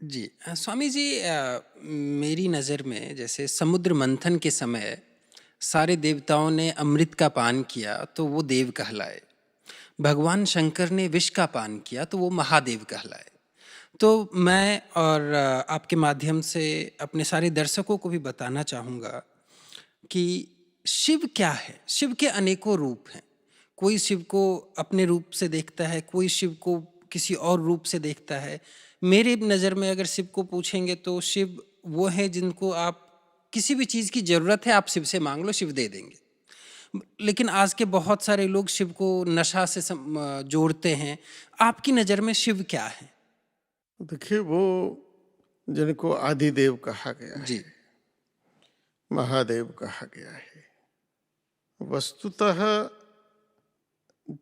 जी स्वामी जी, मेरी नज़र में जैसे समुद्र मंथन के समय सारे देवताओं ने अमृत का पान किया तो वो देव कहलाए, भगवान शंकर ने विष का पान किया तो वो महादेव कहलाए। तो मैं और आपके माध्यम से अपने सारे दर्शकों को भी बताना चाहूँगा कि शिव क्या है। शिव के अनेकों रूप हैं। कोई शिव को अपने रूप से देखता है, कोई शिव को किसी और रूप से देखता है। मेरे नज़र में अगर शिव को पूछेंगे तो शिव वो है जिनको आप किसी भी चीज़ की ज़रूरत है, आप शिव से मांग लो, शिव दे देंगे। लेकिन आज के बहुत सारे लोग शिव को नशा से जोड़ते हैं। आपकी नज़र में शिव क्या है? देखिए, वो जिनको आदिदेव कहा गया जी है, महादेव कहा गया है, वस्तुतः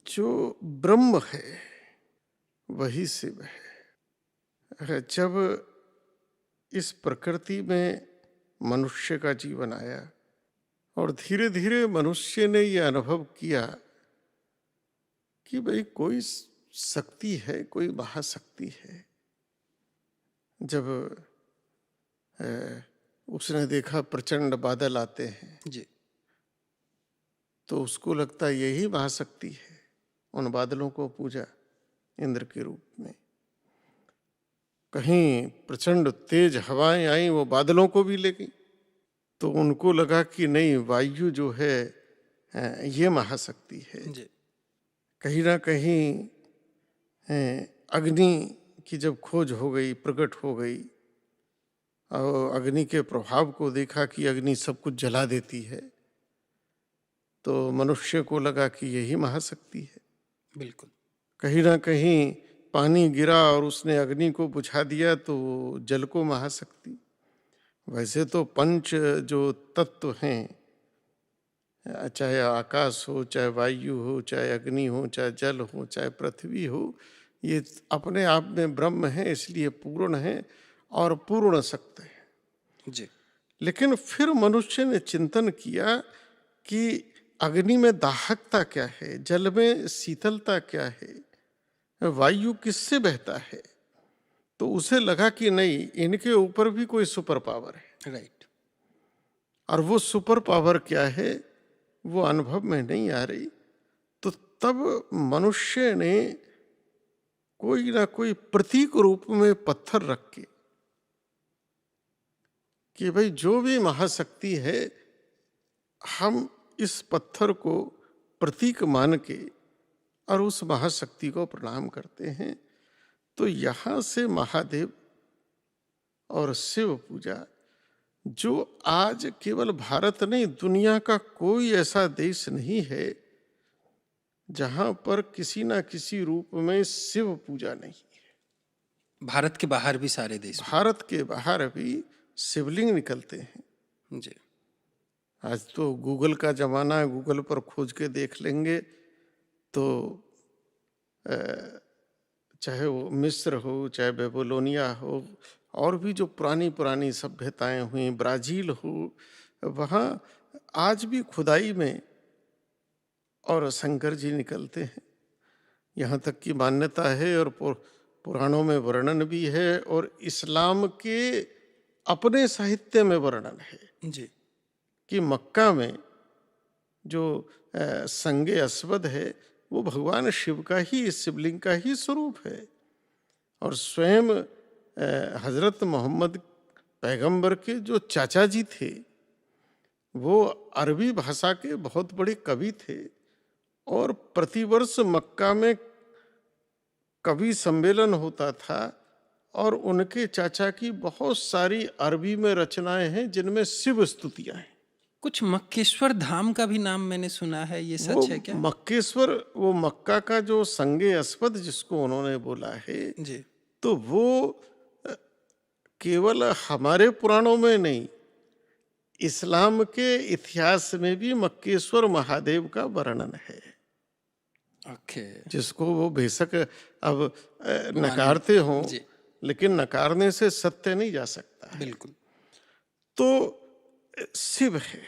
जो ब्रह्म है वही शिव है। जब इस प्रकृति में मनुष्य का जीवन आया और धीरे धीरे मनुष्य ने यह अनुभव किया कि भाई कोई शक्ति है, कोई महाशक्ति है। जब उसने देखा प्रचंड बादल आते हैं जी तो उसको लगता यही महाशक्ति है। उन बादलों को पूजा इंद्र के रूप में। कहीं प्रचंड तेज हवाएं आई, वो बादलों को भी ले गई। तो उनको लगा कि नहीं, वायु जो है ये महाशक्ति है। जी कहीं ना कहीं अग्नि की जब खोज हो गई, प्रकट हो गई, और अग्नि के प्रभाव को देखा कि अग्नि सब कुछ जला देती है, तो मनुष्य को लगा कि यही महाशक्ति है। बिल्कुल। कहीं ना कहीं पानी गिरा और उसने अग्नि को बुझा दिया तो जल को महाशक्ति। वैसे तो पंच जो तत्व हैं, चाहे आकाश हो, चाहे वायु हो, चाहे अग्नि हो, चाहे जल हो, चाहे पृथ्वी हो, ये अपने आप में ब्रह्म है, इसलिए पूर्ण है और पूर्ण सत्य है। जी। लेकिन फिर मनुष्य ने चिंतन किया कि अग्नि में दाहकता क्या है, जल में शीतलता क्या है, वायु किससे बहता है। तो उसे लगा कि नहीं, इनके ऊपर भी कोई सुपर पावर है। राइट। और वो सुपर पावर क्या है वो अनुभव में नहीं आ रही। तो तब मनुष्य ने कोई ना कोई प्रतीक रूप में पत्थर रख के कि भाई जो भी महाशक्ति है, हम इस पत्थर को प्रतीक मान के और उस महाशक्ति को प्रणाम करते हैं। तो यहाँ से महादेव और शिव पूजा, जो आज केवल भारत नहीं, दुनिया का कोई ऐसा देश नहीं है जहां पर किसी ना किसी रूप में शिव पूजा नहीं है। भारत के बाहर भी सारे देश भारत के बाहर भी शिवलिंग निकलते हैं। में। जी। आज तो गूगल का जमाना है, गूगल पर खोज के देख लेंगे तो चाहे वो मिस्र हो, चाहे बेबीलोनिया हो, और भी जो पुरानी पुरानी सभ्यताएं हुई, ब्राजील हो, वहाँ आज भी खुदाई में और शंकर जी निकलते हैं। यहाँ तक की मान्यता है और पुराणों में वर्णन भी है और इस्लाम के अपने साहित्य में वर्णन है जी। कि मक्का में जो संगे अस्वद है वो भगवान शिव का ही, शिवलिंग का ही स्वरूप है। और स्वयं हजरत मोहम्मद पैगंबर के जो चाचा जी थे वो अरबी भाषा के बहुत बड़े कवि थे और प्रतिवर्ष मक्का में कवि सम्मेलन होता था और उनके चाचा की बहुत सारी अरबी में रचनाएं हैं जिनमें शिव स्तुतियां हैं। कुछ मक्केश्वर धाम का भी नाम मैंने सुना है, ये वो सच है क्या? मक्केश्वर, वो मक्का का जो संगे अस्वद जिसको उन्होंने बोला है, जी। तो वो केवल हमारे पुराणों में नहीं, इस्लाम के इतिहास में भी मक्केश्वर महादेव का वर्णन है। ओके। जिसको वो बेशक अब नकारते हों, जी। लेकिन नकारने से सत्य नहीं जा सकता है। बिल्कुल। तो शिव है।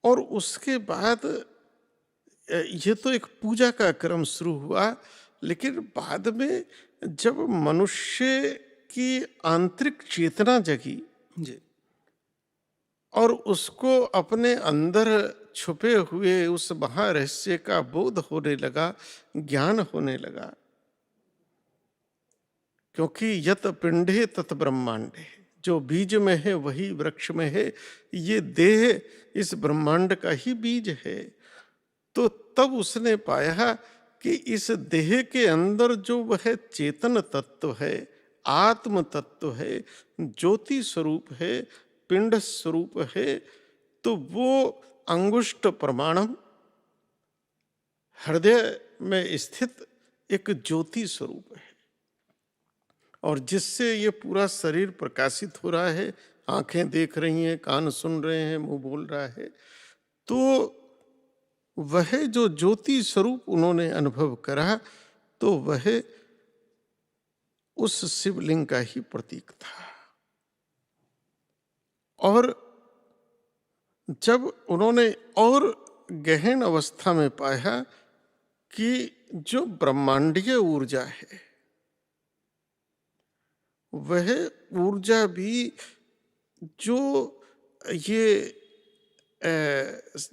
और उसके बाद ये तो एक पूजा का क्रम शुरू हुआ, लेकिन बाद में जब मनुष्य की आंतरिक चेतना जगी जी। और उसको अपने अंदर छुपे हुए उस महारहस्य का बोध होने लगा, ज्ञान होने लगा, क्योंकि यत पिंडे तत ब्रह्मांडे, जो बीज में है वही वृक्ष में है, ये देह इस ब्रह्मांड का ही बीज है। तो तब उसने पाया कि इस देह के अंदर जो वह चेतन तत्व है, आत्म तत्व है, ज्योति स्वरूप है, पिंड स्वरूप है, तो वो अंगुष्ठ प्रमाणम हृदय में स्थित एक ज्योति स्वरूप है और जिससे ये पूरा शरीर प्रकाशित हो रहा है। आंखें देख रही हैं, कान सुन रहे हैं, मुंह बोल रहा है। तो वह जो ज्योति स्वरूप उन्होंने अनुभव करा, तो वह उस शिवलिंग का ही प्रतीक था। और जब उन्होंने और गहन अवस्था में पाया कि जो ब्रह्मांडीय ऊर्जा है, वह ऊर्जा भी जो ये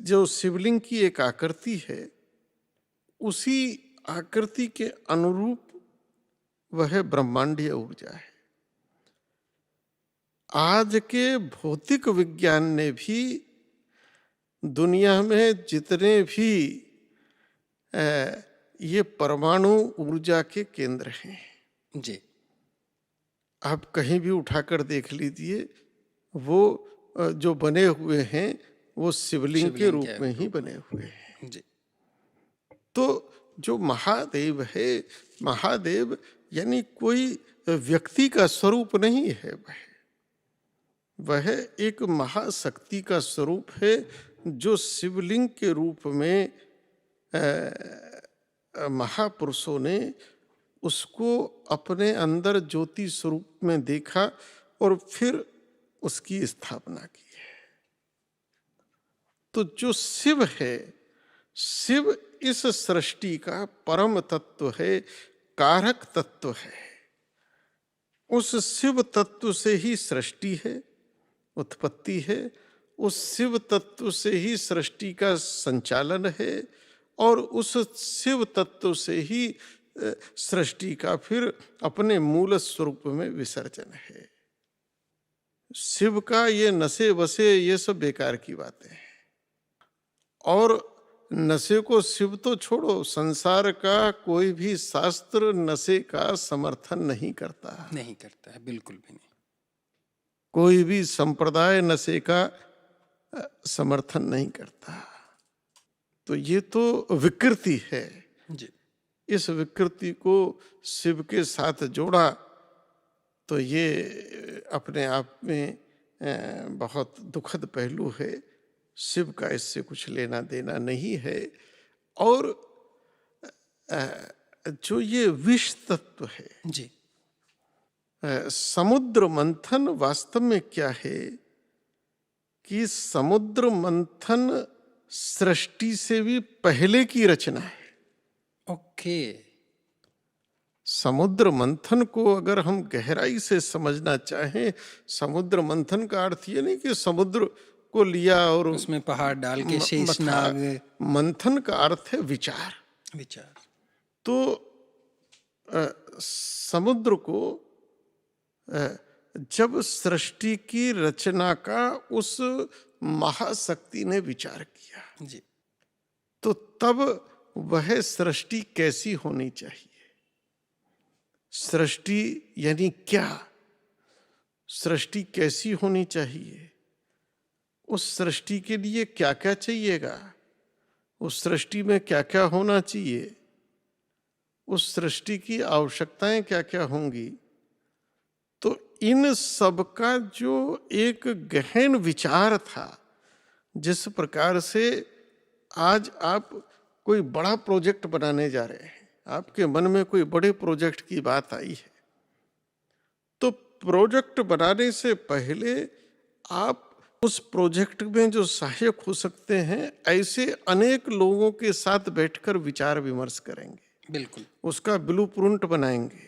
जो शिवलिंग की एक आकृति है, उसी आकृति के अनुरूप वह ब्रह्मांडीय ऊर्जा है। आज के भौतिक विज्ञान ने भी दुनिया में जितने भी ये परमाणु ऊर्जा के केंद्र हैं, जी। आप कहीं भी उठाकर देख लीजिए, वो जो बने हुए हैं वो शिवलिंग के शिवलिंग रूप के में ही रूप बने हुए हैं। जी तो जो महादेव है, महादेव यानी कोई व्यक्ति का स्वरूप नहीं है, वह एक महाशक्ति का स्वरूप है जो शिवलिंग के रूप में महापुरुषों ने उसको अपने अंदर ज्योति स्वरूप में देखा और फिर उसकी स्थापना की है। तो जो शिव है, शिव इस सृष्टि का परम तत्व है, कारक तत्व है। उस शिव तत्व से ही सृष्टि है, उत्पत्ति है, उस शिव तत्व से ही सृष्टि का संचालन है और उस शिव तत्व से ही सृष्टि का फिर अपने मूल स्वरूप में विसर्जन है। शिव का ये नशे वसे ये सब बेकार की बातें हैं। और नशे को शिव तो छोड़ो, संसार का कोई भी शास्त्र नशे का समर्थन नहीं करता, नहीं करता है, बिल्कुल भी नहीं। कोई भी संप्रदाय नशे का समर्थन नहीं करता। तो ये तो विकृति है। जी इस विकृति को शिव के साथ जोड़ा तो ये अपने आप में बहुत दुखद पहलू है। शिव का इससे कुछ लेना देना नहीं है। और जो ये विष तत्व है, जी समुद्र मंथन वास्तव में क्या है कि समुद्र मंथन सृष्टि से भी पहले की रचना है। ओके। समुद्र मंथन को अगर हम गहराई से समझना चाहें, समुद्र मंथन का अर्थ ये नहीं कि समुद्र को लिया और उसमें पहाड़ डाल के शेषनाग। मंथन का अर्थ है विचार। विचार। तो समुद्र को जब सृष्टि की रचना का उस महाशक्ति ने विचार किया, जी तो तब वह सृष्टि कैसी होनी चाहिए, सृष्टि यानी क्या, सृष्टि कैसी होनी चाहिए, उस सृष्टि के लिए क्या क्या चाहिएगा, उस सृष्टि में क्या क्या होना चाहिए, उस सृष्टि की आवश्यकताएं क्या क्या होंगी। तो इन सब का जो एक गहन विचार था, जिस प्रकार से आज आप कोई बड़ा प्रोजेक्ट बनाने जा रहे हैं, आपके मन में कोई बड़े प्रोजेक्ट की बात आई है, तो प्रोजेक्ट बनाने से पहले आप उस प्रोजेक्ट में जो सहायक हो सकते हैं, ऐसे अनेक लोगों के साथ बैठकर विचार विमर्श करेंगे। बिल्कुल। उसका ब्लूप्रिंट बनाएंगे,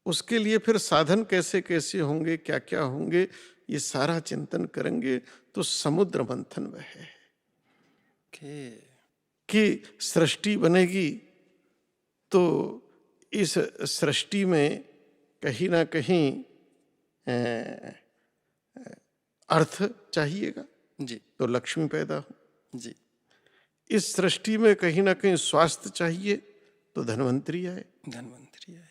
उसके लिए फिर साधन कैसे कैसे होंगे, क्या क्या होंगे, ये सारा चिंतन करेंगे। तो समुद्र मंथन वह है कि सृष्टि बनेगी तो इस सृष्टि में कहीं ना कहीं अर्थ चाहिएगा, जी तो लक्ष्मी पैदा हो। जी इस सृष्टि में कहीं ना कहीं स्वास्थ्य चाहिए, तो धन्वंतरी आए। धन्वंतरी आए।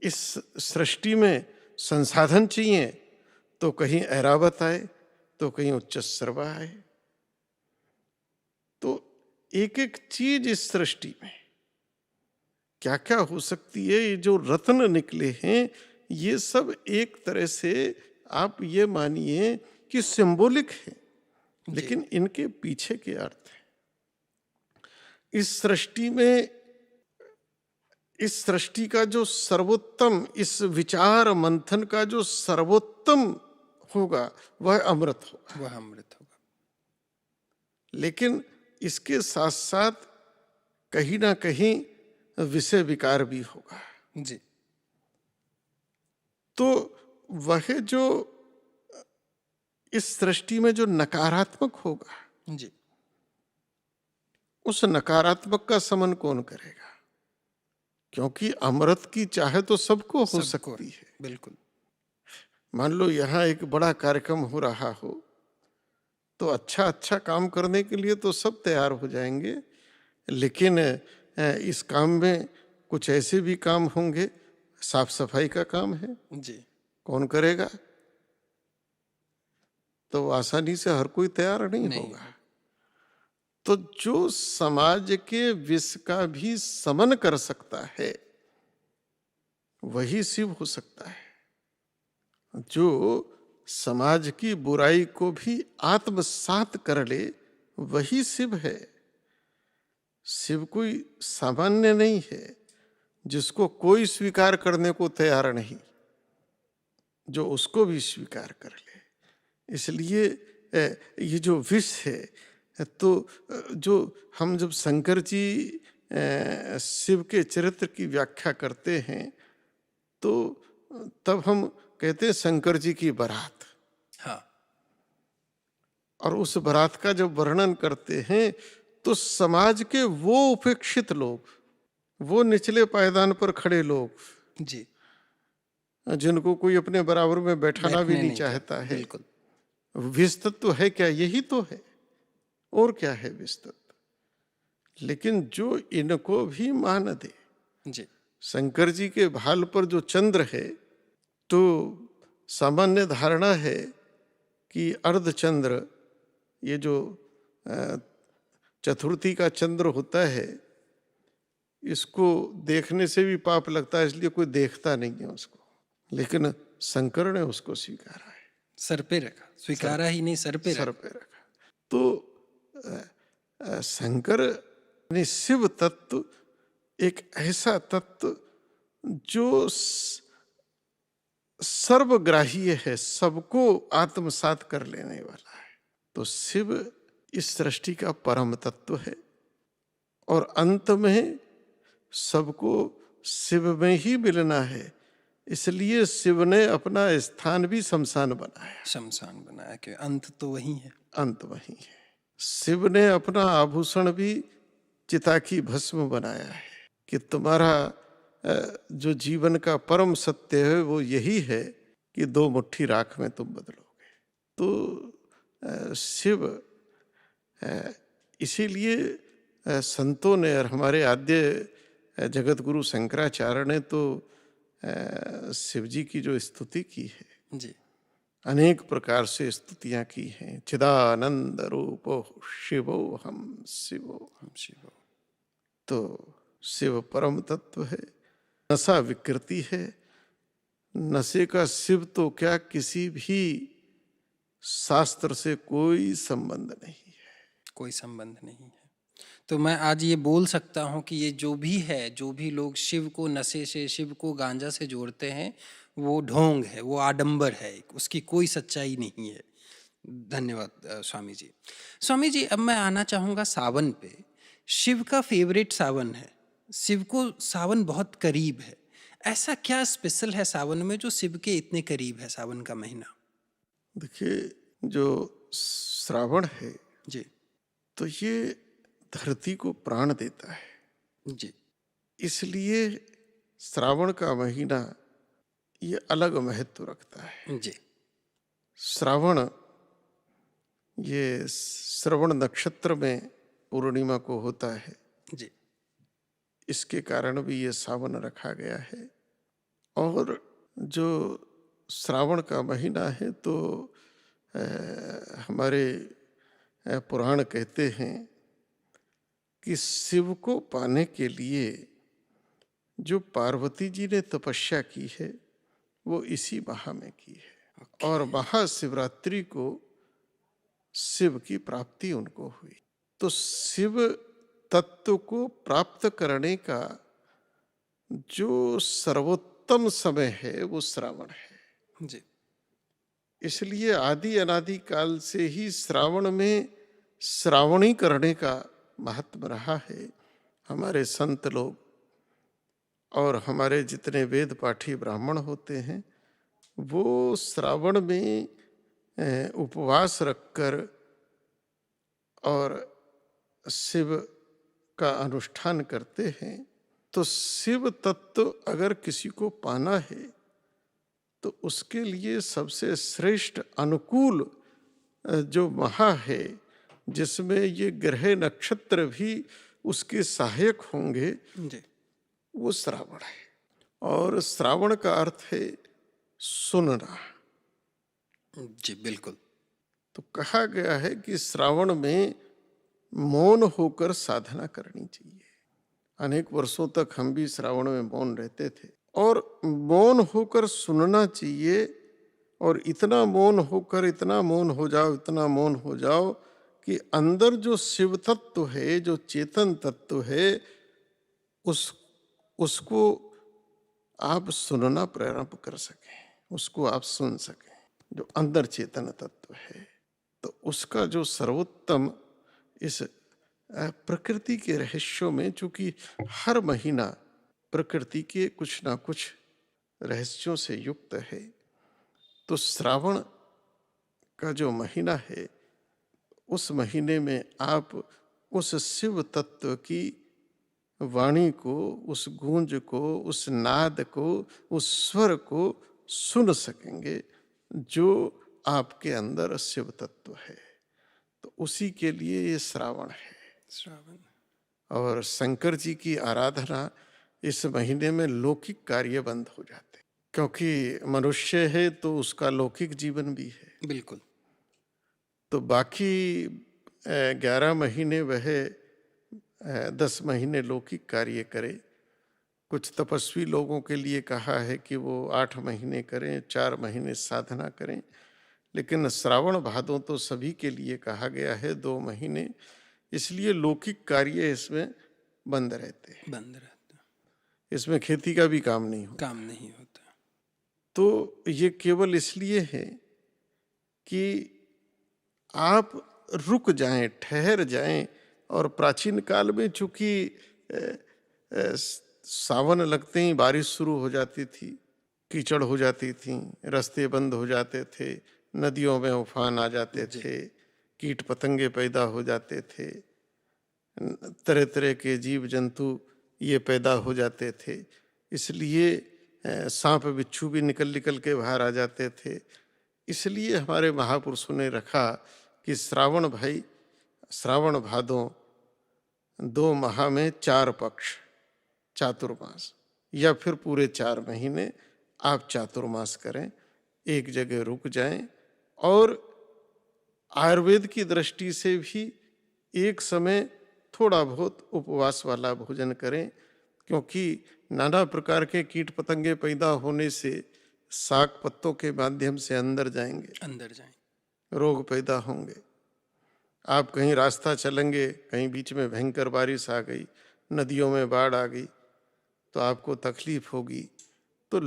इस सृष्टि में संसाधन चाहिए, तो कहीं ऐरावत आए, तो कहीं उच्चस्रवा आए। तो एक एक चीज इस सृष्टि में क्या क्या हो सकती है, ये जो रत्न निकले हैं, ये सब एक तरह से आप ये मानिए कि सिंबॉलिक है, लेकिन इनके पीछे के अर्थ है। इस सृष्टि में, इस सृष्टि का जो सर्वोत्तम, इस विचार मंथन का जो सर्वोत्तम होगा वह अमृत होगा। वह अमृत होगा। लेकिन इसके साथ साथ कहीं ना कहीं विषय विकार भी होगा। जी तो वह जो इस सृष्टि में जो नकारात्मक होगा, जी उस नकारात्मक का समन कौन करेगा? क्योंकि अमृत की चाहे तो सबको हो सकती है। बिल्कुल। मान लो यहाँ एक बड़ा कार्यक्रम हो रहा हो, तो अच्छा अच्छा काम करने के लिए तो सब तैयार हो जाएंगे, लेकिन इस काम में कुछ ऐसे भी काम होंगे, साफ सफाई का काम है, जी कौन करेगा? तो आसानी से हर कोई तैयार नहीं नहीं होगा। तो जो समाज के विष का भी समन कर सकता है वही शिव हो सकता है। जो समाज की बुराई को भी आत्मसात कर ले वही शिव है। शिव कोई सामान्य नहीं है जिसको कोई स्वीकार करने को तैयार नहीं, जो उसको भी स्वीकार कर ले। इसलिए ये जो विष है, तो जो हम जब शंकर जी शिव के चरित्र की व्याख्या करते हैं तो तब हम कहते हैं शंकर जी की बारात। हाँ, और उस बारात का जब वर्णन करते हैं तो समाज के वो उपेक्षित लोग, वो निचले पायदान पर खड़े लोग जी, जिनको कोई अपने बराबर में बैठाना भी बैठने नहीं नहीं चाहता है, बिल्कुल। विष तत्व है क्या? यही तो है, और क्या है विष तत्व? लेकिन जो इनको भी मान दे। जी, शंकर जी के भाल पर जो चंद्र है, तो सामान्य धारणा है कि अर्धचंद्र, ये जो चतुर्थी का चंद्र होता है, इसको देखने से भी पाप लगता है, इसलिए कोई देखता नहीं है उसको। लेकिन शंकर ने उसको स्वीकारा है, सर पे रखा, स्वीकारा ही नहीं, सर पे सर रखा। पे रखा। तो शंकर ने शिव तत्व एक ऐसा तत्व जो सर्वग्राह्य है, सबको आत्मसात कर लेने वाला है। तो शिव इस सृष्टि का परम तत्व है और अंत में सबको शिव में ही मिलना है। इसलिए शिव ने अपना स्थान भी शमशान बनाया, शमशान बनाया कि अंत तो वही है। अंत वही है। शिव ने अपना आभूषण भी चिता की भस्म बनाया है कि तुम्हारा जो जीवन का परम सत्य है वो यही है कि 2 मुट्ठी राख में तुम बदलोगे। तो शिव, इसीलिए संतों ने और हमारे आद्य जगत गुरु शंकराचार्य ने तो शिव जी की जो स्तुति की है, जी, अनेक प्रकार से स्तुतियां की हैं। चिदानंद रूपो शिवो हम शिवो। हम शिव। तो शिव परम तत्व है, नशा विकृति है। नशे का शिव तो क्या, किसी भी शास्त्र से कोई संबंध नहीं है। कोई संबंध नहीं है। तो मैं आज ये बोल सकता हूँ कि ये जो भी है, जो भी लोग शिव को नशे से, शिव को गांजा से जोड़ते हैं, वो ढोंग है, वो आडंबर है, उसकी कोई सच्चाई नहीं है। धन्यवाद स्वामी जी। स्वामी जी, अब मैं आना चाहूँगा सावन पे। शिव का फेवरेट सावन है, शिव को सावन बहुत करीब है। ऐसा क्या स्पेशल है सावन में जो शिव के इतने करीब है, सावन का महीना? देखिए, जो श्रावण है जी, तो ये धरती को प्राण देता है, जी, इसलिए श्रावण का महीना ये अलग महत्व रखता है। जी, श्रावण, ये श्रवण नक्षत्र में पूर्णिमा को होता है, जी, इसके कारण भी ये सावन रखा गया है। और जो श्रावण का महीना है तो हमारे पुराण कहते हैं कि शिव को पाने के लिए जो पार्वती जी ने तपस्या की है वो इसी माह में की है। और महाशिवरात्रि को शिव की प्राप्ति उनको हुई। तो शिव तत्व को प्राप्त करने का जो सर्वोत्तम समय है वो श्रावण है। जी, इसलिए आदि अनादि काल से ही श्रावण में श्रावणी करने का महत्व रहा है। हमारे संत लोग और हमारे जितने वेद पाठी ब्राह्मण होते हैं वो श्रावण में उपवास रखकर और शिव का अनुष्ठान करते हैं। तो शिव तत्व अगर किसी को पाना है तो उसके लिए सबसे श्रेष्ठ अनुकूल जो माह है, जिसमें ये ग्रह नक्षत्र भी उसके सहायक होंगे, जी, वो श्रावण है। और श्रावण का अर्थ है सुनना। जी, बिल्कुल। तो कहा गया है कि श्रावण में मौन होकर साधना करनी चाहिए। अनेक वर्षों तक हम भी श्रावण में मौन रहते थे, और मौन होकर सुनना चाहिए। और इतना मौन होकर, इतना मौन हो जाओ, इतना मौन हो जाओ कि अंदर जो शिव तत्व है, जो चेतन तत्व है, उसको आप सुनना प्रारंभ कर सकें, उसको आप सुन सकें, जो अंदर चेतन तत्व है। तो उसका जो सर्वोत्तम इस प्रकृति के रहस्यों में, चूंकि हर महीना प्रकृति के कुछ ना कुछ रहस्यों से युक्त है, तो श्रावण का जो महीना है, उस महीने में आप उस शिव तत्व की वाणी को, उस गूंज को, उस नाद को, उस स्वर को सुन सकेंगे जो आपके अंदर शिव तत्व है। तो उसी के लिए ये श्रावण है। श्रावण। और शंकर जी की आराधना इस महीने में लौकिक कार्य बंद हो जाते, क्योंकि मनुष्य है तो उसका लौकिक जीवन भी है। बिल्कुल। तो बाकी 11 महीने वह 10 महीने लौकिक कार्य करे। कुछ तपस्वी लोगों के लिए कहा है कि वो 8 महीने करें, 4 महीने साधना करें, लेकिन श्रावण भादों तो सभी के लिए कहा गया है 2 महीने, इसलिए लौकिक कार्य इसमें बंद रहते हैं। बंद रहता, इसमें खेती का भी काम नहीं होता। काम नहीं होता। तो ये केवल इसलिए है कि आप रुक जाएं, ठहर जाएं। और प्राचीन काल में चूंकि सावन लगते ही बारिश शुरू हो जाती थी, कीचड़ हो जाती थी, रास्ते बंद हो जाते थे, नदियों में उफान आ जाते थे, कीट पतंगे पैदा हो जाते थे, तरह तरह के जीव जंतु ये पैदा हो जाते थे, इसलिए सांप बिच्छू भी निकल निकल के बाहर आ जाते थे। इसलिए हमारे महापुरुषों ने रखा कि श्रावण भाई, श्रावण भादों 2 माह में 4 पक्ष, चातुर्मास, या फिर पूरे 4 महीने आप चातुर्मास करें, एक जगह रुक जाएं। और आयुर्वेद की दृष्टि से भी एक समय थोड़ा बहुत उपवास वाला भोजन करें, क्योंकि नाना प्रकार के कीट पतंगे पैदा होने से शाक पत्तों के माध्यम से अंदर जाएंगे, रोग पैदा होंगे। आप कहीं रास्ता चलेंगे, कहीं बीच में भयंकर बारिश आ गई, नदियों में बाढ़ आ गई, तो आपको तकलीफ होगी। तो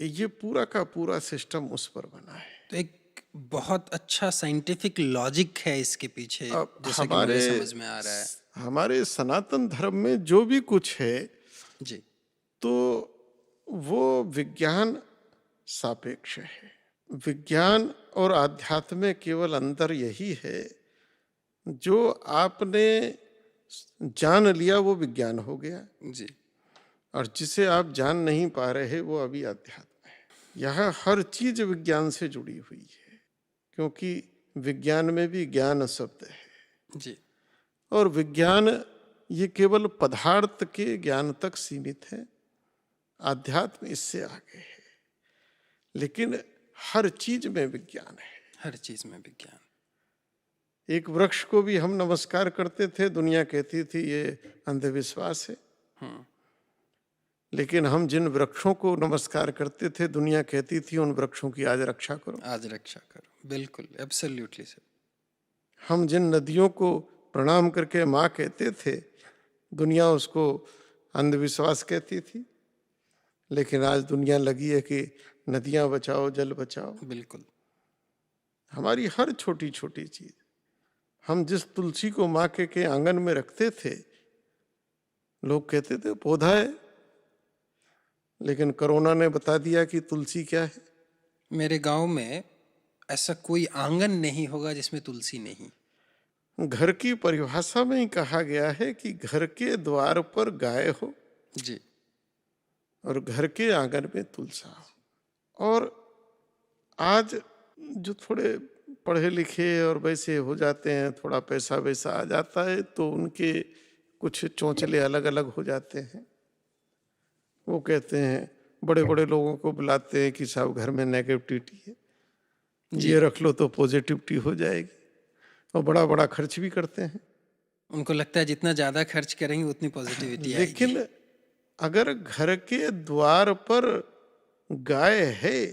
ये पूरा का पूरा सिस्टम उस पर बना है। तो एक बहुत अच्छा साइंटिफिक लॉजिक है इसके पीछे, जैसा कि मुझे समझ में आ रहा है। हमारे सनातन धर्म में जो भी कुछ है जी, तो वो विज्ञान सापेक्ष है। विज्ञान और आध्यात्म में केवल अंतर यही है, जो आपने जान लिया वो विज्ञान हो गया जी, और जिसे आप जान नहीं पा रहे वो अभी अध्यात्म है। यह हर चीज विज्ञान से जुड़ी हुई है, क्योंकि विज्ञान में भी ज्ञान शब्द है जी। और विज्ञान ये केवल पदार्थ के ज्ञान तक सीमित है, आध्यात्म इससे आगे है। लेकिन हर चीज में विज्ञान है, हर चीज में विज्ञान। एक वृक्ष को भी हम नमस्कार करते थे, दुनिया कहती थी ये अंधविश्वास है, लेकिन हम जिन वृक्षों को नमस्कार करते थे, दुनिया कहती थी उन वृक्षों की आज रक्षा करो, आज रक्षा करो। बिल्कुल, एब्सोल्युटली सर। हम जिन नदियों को प्रणाम करके माँ कहते थे, दुनिया उसको अंधविश्वास कहती थी, लेकिन आज दुनिया लगी है कि नदियां बचाओ, जल बचाओ। बिल्कुल। हमारी हर छोटी छोटी चीज, हम जिस तुलसी को माँ के आंगन में रखते थे, लोग कहते थे पौधा है, लेकिन कोरोना ने बता दिया कि तुलसी क्या है। मेरे गांव में ऐसा कोई आंगन नहीं होगा जिसमें तुलसी नहीं। घर की परिभाषा में ही कहा गया है कि घर के द्वार पर गाय हो जी, और घर के आंगन में तुलसा हो। और आज जो थोड़े पढ़े लिखे और वैसे हो जाते हैं, थोड़ा पैसा वैसा आ जाता है, तो उनके कुछ चौंचले अलग अलग हो जाते हैं। वो कहते हैं, बड़े बड़े लोगों को बुलाते हैं कि साहब घर में नेगेटिविटी है, ये रख लो तो पॉजिटिविटी हो जाएगी, और बड़ा बड़ा खर्च भी करते हैं। उनको लगता है जितना ज़्यादा खर्च करेंगे उतनी पॉजिटिविटी आएगी। लेकिन अगर घर के द्वार पर गाय है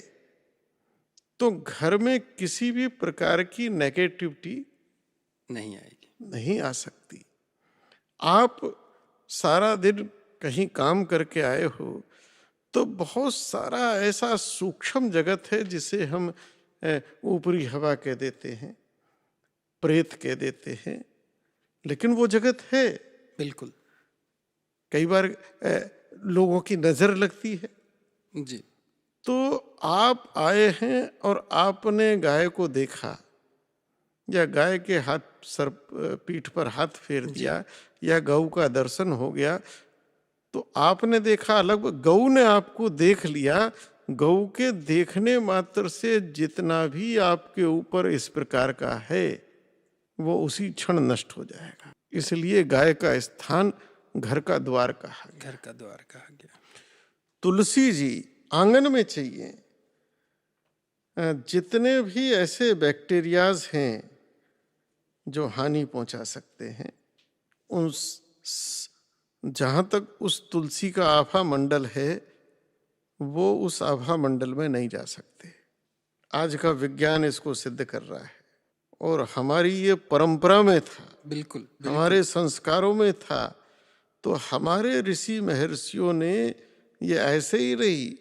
तो घर में किसी भी प्रकार की नेगेटिविटी नहीं आएगी। नहीं आ सकती। आप सारा दिन कहीं काम करके आए हो तो बहुत सारा ऐसा सूक्ष्म जगत है जिसे हम ऊपरी हवा कह देते हैं, प्रेत कह देते हैं, लेकिन वो जगत है। बिल्कुल। कई बार लोगों की नजर लगती है। जी। तो आप आए हैं और आपने गाय को देखा, या गाय के हाथ सर पीठ पर हाथ फेर दिया, या गऊ का दर्शन हो गया, तो आपने देखा अलग, गऊ ने आपको देख लिया। गऊ के देखने मात्र से जितना भी आपके ऊपर इस प्रकार का है वो उसी क्षण नष्ट हो जाएगा। इसलिए गाय का स्थान घर का द्वार कहा गया। घर का द्वार कहा गया। तुलसी जी आंगन में चाहिए। जितने भी ऐसे बैक्टीरियाज हैं जो हानि पहुंचा सकते हैं, उन जहां तक उस तुलसी का आभा मंडल है वो उस आभा मंडल में नहीं जा सकते। आज का विज्ञान इसको सिद्ध कर रहा है, और हमारी ये परंपरा में था, बिल्कुल, हमारे संस्कारों में था। तो हमारे ऋषि महर्षियों ने ये ऐसे ही रही,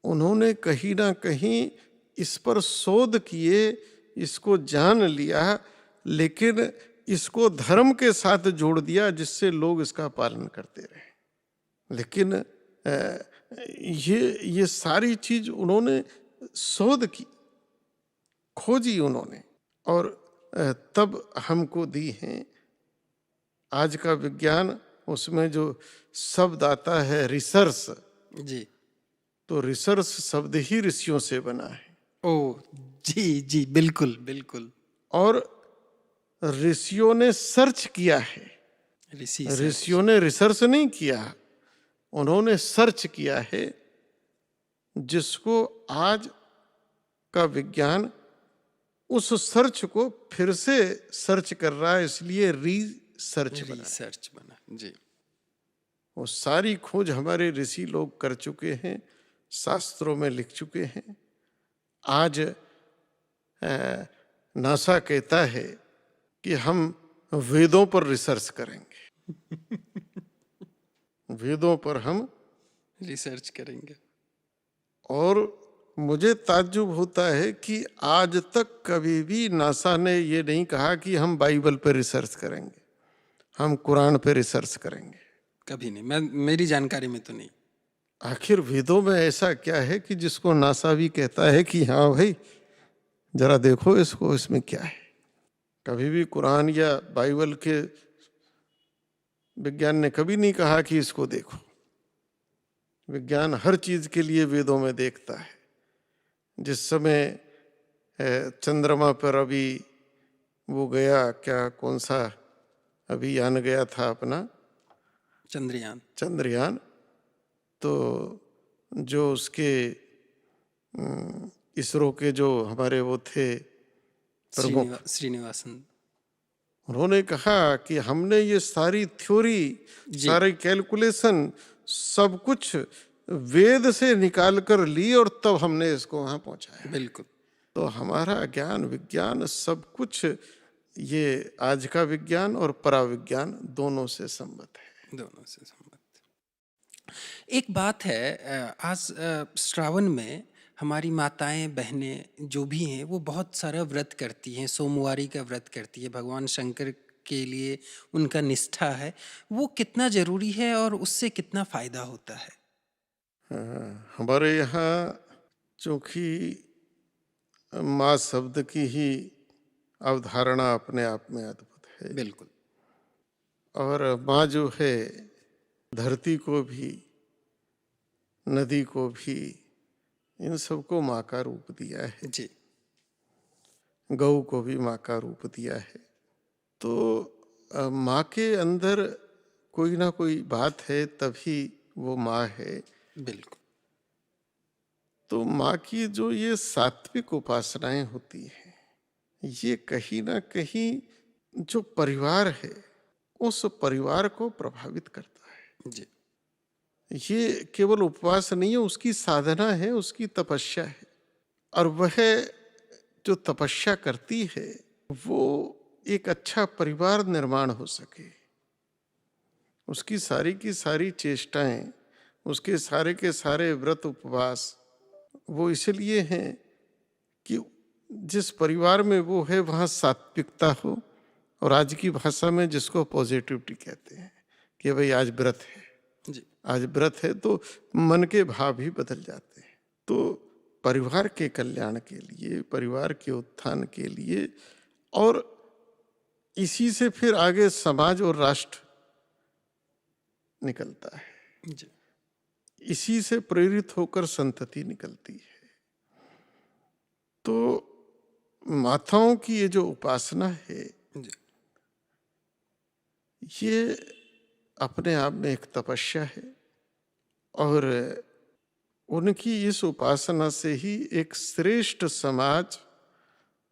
उन्होंने कहीं ना कहीं इस पर शोध किए, इसको जान लिया, लेकिन इसको धर्म के साथ जोड़ दिया जिससे लोग इसका पालन करते रहे। लेकिन ये सारी चीज उन्होंने शोध की, खोजी उन्होंने, और तब हमको दी हैं। आज का विज्ञान, उसमें जो शब्द आता है रिसर्च, जी, तो रिसर्च शब्द ही ऋषियों से बना है। ओ जी जी, बिल्कुल बिल्कुल। और ऋषियों ने सर्च किया है, ऋषियों ने रिसर्च नहीं किया, उन्होंने सर्च किया है, जिसको आज का विज्ञान उस सर्च को फिर से सर्च कर रहा है, इसलिए रिसर्च बना। जी, वो सारी खोज हमारे ऋषि लोग कर चुके हैं, शास्त्रों में लिख चुके हैं। आज नासा कहता है कि हम वेदों पर रिसर्च करेंगे। वेदों पर हम रिसर्च करेंगे। और मुझे ताज्जुब होता है कि आज तक कभी भी नासा ने ये नहीं कहा कि हम बाइबल पर रिसर्च करेंगे, हम कुरान पर रिसर्च करेंगे। कभी नहीं, मेरी जानकारी में तो नहीं। आखिर वेदों में ऐसा क्या है कि जिसको नासा भी कहता है कि हाँ भाई जरा देखो इसको, इसमें क्या है। कभी भी कुरान या बाइबल के विज्ञान ने कभी नहीं कहा कि इसको देखो। विज्ञान हर चीज के लिए वेदों में देखता है। जिस समय चंद्रमा पर अभी वो गया, क्या कौन सा अभियान गया था अपना, चंद्रयान, तो जो उसके इसरो के जो हमारे वो थे प्रमुख, श्रीनिवासन, उन्होंने कहा कि हमने ये सारी थ्योरी, सारे कैलकुलेशन सब कुछ वेद से निकाल कर ली और तब हमने इसको वहां पहुंचाया। बिल्कुल। तो हमारा ज्ञान विज्ञान सब कुछ ये आज का विज्ञान और पराविज्ञान दोनों से संबद्ध है, दोनों से संबद्ध। एक बात है, आज श्रावण में हमारी माताएं बहनें जो भी हैं वो बहुत सारा व्रत करती हैं, सोमवारी का व्रत करती है, भगवान शंकर के लिए उनका निष्ठा है। वो कितना जरूरी है और उससे कितना फायदा होता है? हमारे यहाँ चूंकि माँ शब्द की ही अवधारणा अपने आप में अद्भुत है। बिल्कुल। और माँ जो है धरती को भी, नदी को भी, इन सबको माँ का रूप दिया है जी। गौ को भी माँ का रूप दिया है। तो माँ के अंदर कोई ना कोई बात है तभी वो माँ है। बिल्कुल। तो माँ की जो ये सात्विक उपासनाएं होती हैं, ये कहीं ना कहीं जो परिवार है उस परिवार को प्रभावित करता है। जी। ये केवल उपवास नहीं है, उसकी साधना है, उसकी तपस्या है। और वह जो तपस्या करती है वो एक अच्छा परिवार निर्माण हो सके, उसकी सारी की सारी चेष्टाएं, उसके सारे के सारे व्रत उपवास वो इसलिए हैं कि जिस परिवार में वो है वहाँ सात्विकता हो। और आज की भाषा में जिसको पॉजिटिविटी कहते हैं कि भाई आज व्रत है, जी। आज व्रत है, तो मन के भाव भी बदल जाते हैं। तो परिवार के कल्याण के लिए, परिवार के उत्थान के लिए, और इसी से फिर आगे समाज और राष्ट्र निकलता है, जी। इसी से प्रेरित होकर संतति निकलती है। तो माताओं की ये जो उपासना है जी। ये अपने आप में एक तपस्या है, और उनकी इस उपासना से ही एक श्रेष्ठ समाज,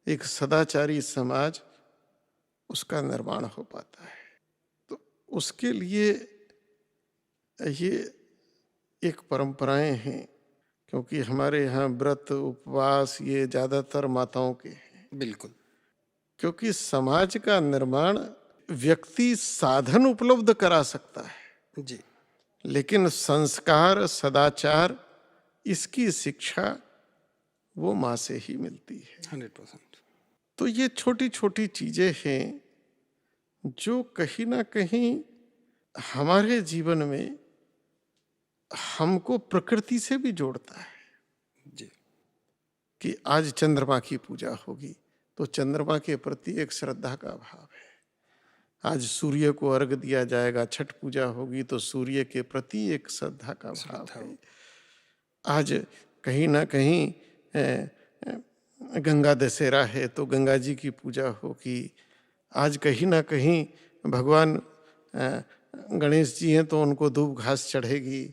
एक सदाचारी समाज, उसका निर्माण हो पाता है। तो उसके लिए ये एक परंपराएं हैं, क्योंकि हमारे यहाँ व्रत उपवास ये ज़्यादातर माताओं के हैं। बिल्कुल। क्योंकि समाज का निर्माण व्यक्ति साधन उपलब्ध करा सकता है, जी। लेकिन संस्कार, सदाचार, इसकी शिक्षा वो माँ से ही मिलती है। 100%। तो ये छोटी छोटी चीजें हैं जो कहीं ना कहीं हमारे जीवन में हमको प्रकृति से भी जोड़ता है। जी। कि आज चंद्रमा की पूजा होगी तो चंद्रमा के प्रति एक श्रद्धा का भाव है। आज सूर्य को अर्घ दिया जाएगा, छठ पूजा होगी तो सूर्य के प्रति एक श्रद्धा का भाव है। आज कहीं ना कहीं गंगा दशहरा है तो गंगा जी की पूजा होगी। आज कहीं ना कहीं भगवान गणेश जी हैं तो उनको धूप घास चढ़ेगी।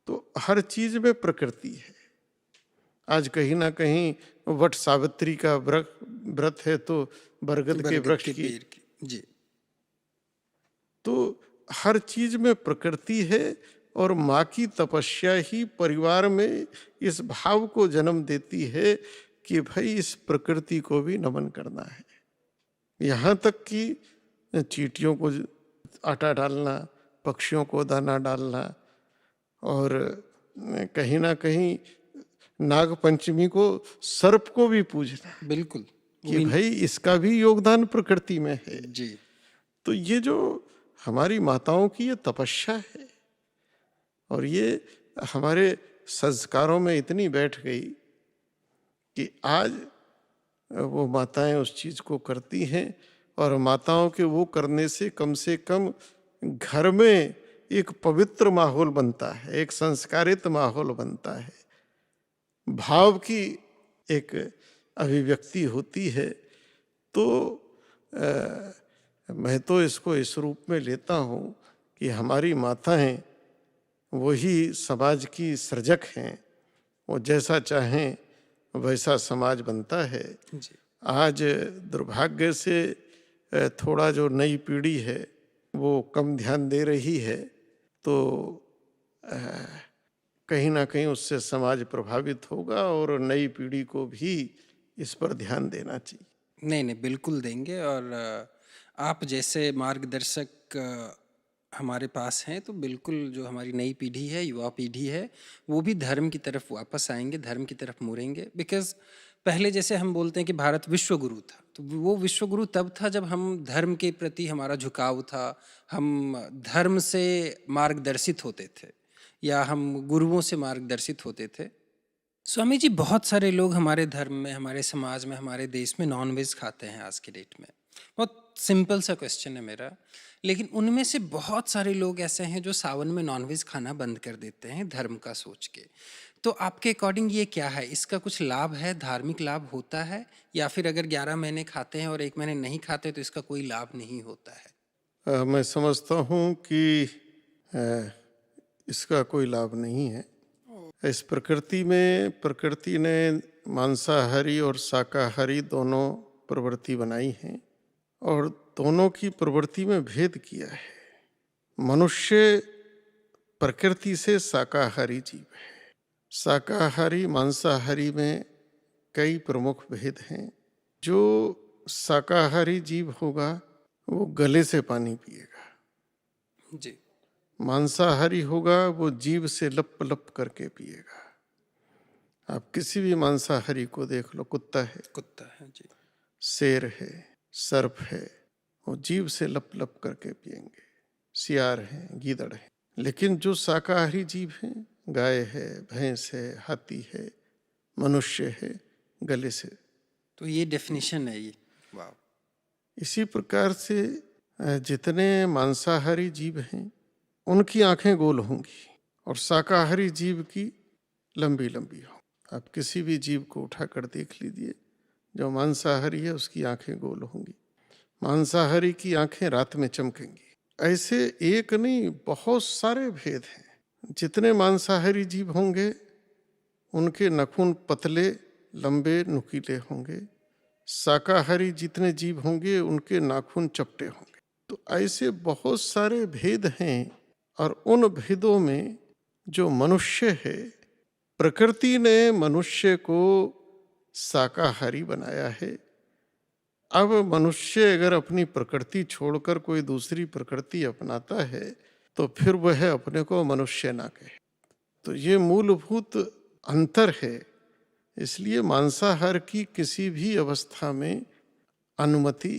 तो हर चीज में प्रकृति है। आज कहीं ना कहीं वट सावित्री का व्रत है तो बरगद के वृक्ष की। पेड़ की। जी। तो हर चीज में प्रकृति है, और माँ की तपस्या ही परिवार में इस भाव को जन्म देती है कि भाई इस प्रकृति को भी नमन करना है। यहाँ तक कि चींटियों को आटा डालना, पक्षियों को दाना डालना, और कहीं ना कहीं नाग पंचमी को सर्प को भी पूजना, बिल्कुल। कि भाई इसका भी योगदान प्रकृति में है। जी। तो ये जो हमारी माताओं की ये तपस्या है, और ये हमारे संस्कारों में इतनी बैठ गई कि आज वो माताएं उस चीज को करती हैं, और माताओं के वो करने से कम घर में एक पवित्र माहौल बनता है, एक संस्कारित माहौल बनता है, भाव की एक अभिव्यक्ति होती है। तो मैं तो इसको इस रूप में लेता हूँ कि हमारी माताएं वही समाज की सृजक हैं, वो जैसा चाहें वैसा समाज बनता है। जी। आज दुर्भाग्य से थोड़ा जो नई पीढ़ी है वो कम ध्यान दे रही है, तो कहीं ना कहीं उससे समाज प्रभावित होगा, और नई पीढ़ी को भी इस पर ध्यान देना चाहिए। नहीं नहीं, बिल्कुल देंगे। और आप जैसे मार्गदर्शक हमारे पास हैं, तो बिल्कुल जो हमारी नई पीढ़ी है, युवा पीढ़ी है, वो भी धर्म की तरफ वापस आएंगे, धर्म की तरफ मुड़ेंगे। बिकॉज पहले जैसे हम बोलते हैं कि भारत विश्व गुरु था, तो वो विश्व गुरु तब था जब हम धर्म के प्रति हमारा झुकाव था, हम धर्म से मार्गदर्शित होते थे, या हम गुरुओं से मार्गदर्शित होते थे। स्वामी जी, बहुत सारे लोग हमारे धर्म में, हमारे समाज में, हमारे देश में नॉनवेज खाते हैं आज के डेट में। बहुत सिंपल सा क्वेश्चन है मेरा, लेकिन उनमें से बहुत सारे लोग ऐसे हैं जो सावन में नॉनवेज खाना बंद कर देते हैं धर्म का सोच के। तो आपके अकॉर्डिंग ये क्या है? इसका कुछ लाभ है, धार्मिक लाभ होता है, या फिर अगर 11 महीने खाते हैं और 1 महीने नहीं खाते तो इसका कोई लाभ नहीं होता है? मैं समझता हूँ कि इसका कोई लाभ नहीं है। इस प्रकृति में प्रकृति ने मांसाहारी और शाकाहारी दोनों प्रवृत्ति बनाई हैं और दोनों की प्रवृत्ति में भेद किया है। मनुष्य प्रकृति से शाकाहारी जीव है। शाकाहारी मांसाहारी में कई प्रमुख भेद हैं। जो शाकाहारी जीव होगा वो गले से पानी पिएगा, जी मांसाहारी होगा वो जीभ से लप लप करके पिएगा। आप किसी भी मांसाहारी को देख लो, कुत्ता है, कुत्ता है जी, शेर है, सर्प है, वो जीभ से लप लप करके पिएंगे। सियार है, गीदड़ है। लेकिन जो शाकाहारी जीव हैं, गाय है, भैंस है, हाथी है, मनुष्य है, गले से। तो ये डेफिनेशन है ये। वाह। इसी प्रकार से जितने मांसाहारी जीव हैं उनकी आंखें गोल होंगी और शाकाहारी जीव की लंबी लंबी हो। आप किसी भी जीव को उठाकर देख लीजिए, जो मांसाहारी है उसकी आंखें गोल होंगी, मांसाहारी की आंखें रात में चमकेंगी। ऐसे एक नहीं, बहुत सारे भेद हैं। जितने मांसाहारी जीव होंगे उनके नाखून पतले, लंबे, नुकीले होंगे। शाकाहारी जितने जीव होंगे उनके नाखून चपटे होंगे। तो ऐसे बहुत सारे भेद हैं और उन भेदों में जो मनुष्य है, प्रकृति ने मनुष्य को शाकाहारी बनाया है। अब मनुष्य अगर अपनी प्रकृति छोड़कर कोई दूसरी प्रकृति अपनाता है तो फिर वह अपने को मनुष्य ना कहे। तो ये मूलभूत अंतर है। इसलिए मांसाहार की किसी भी अवस्था में अनुमति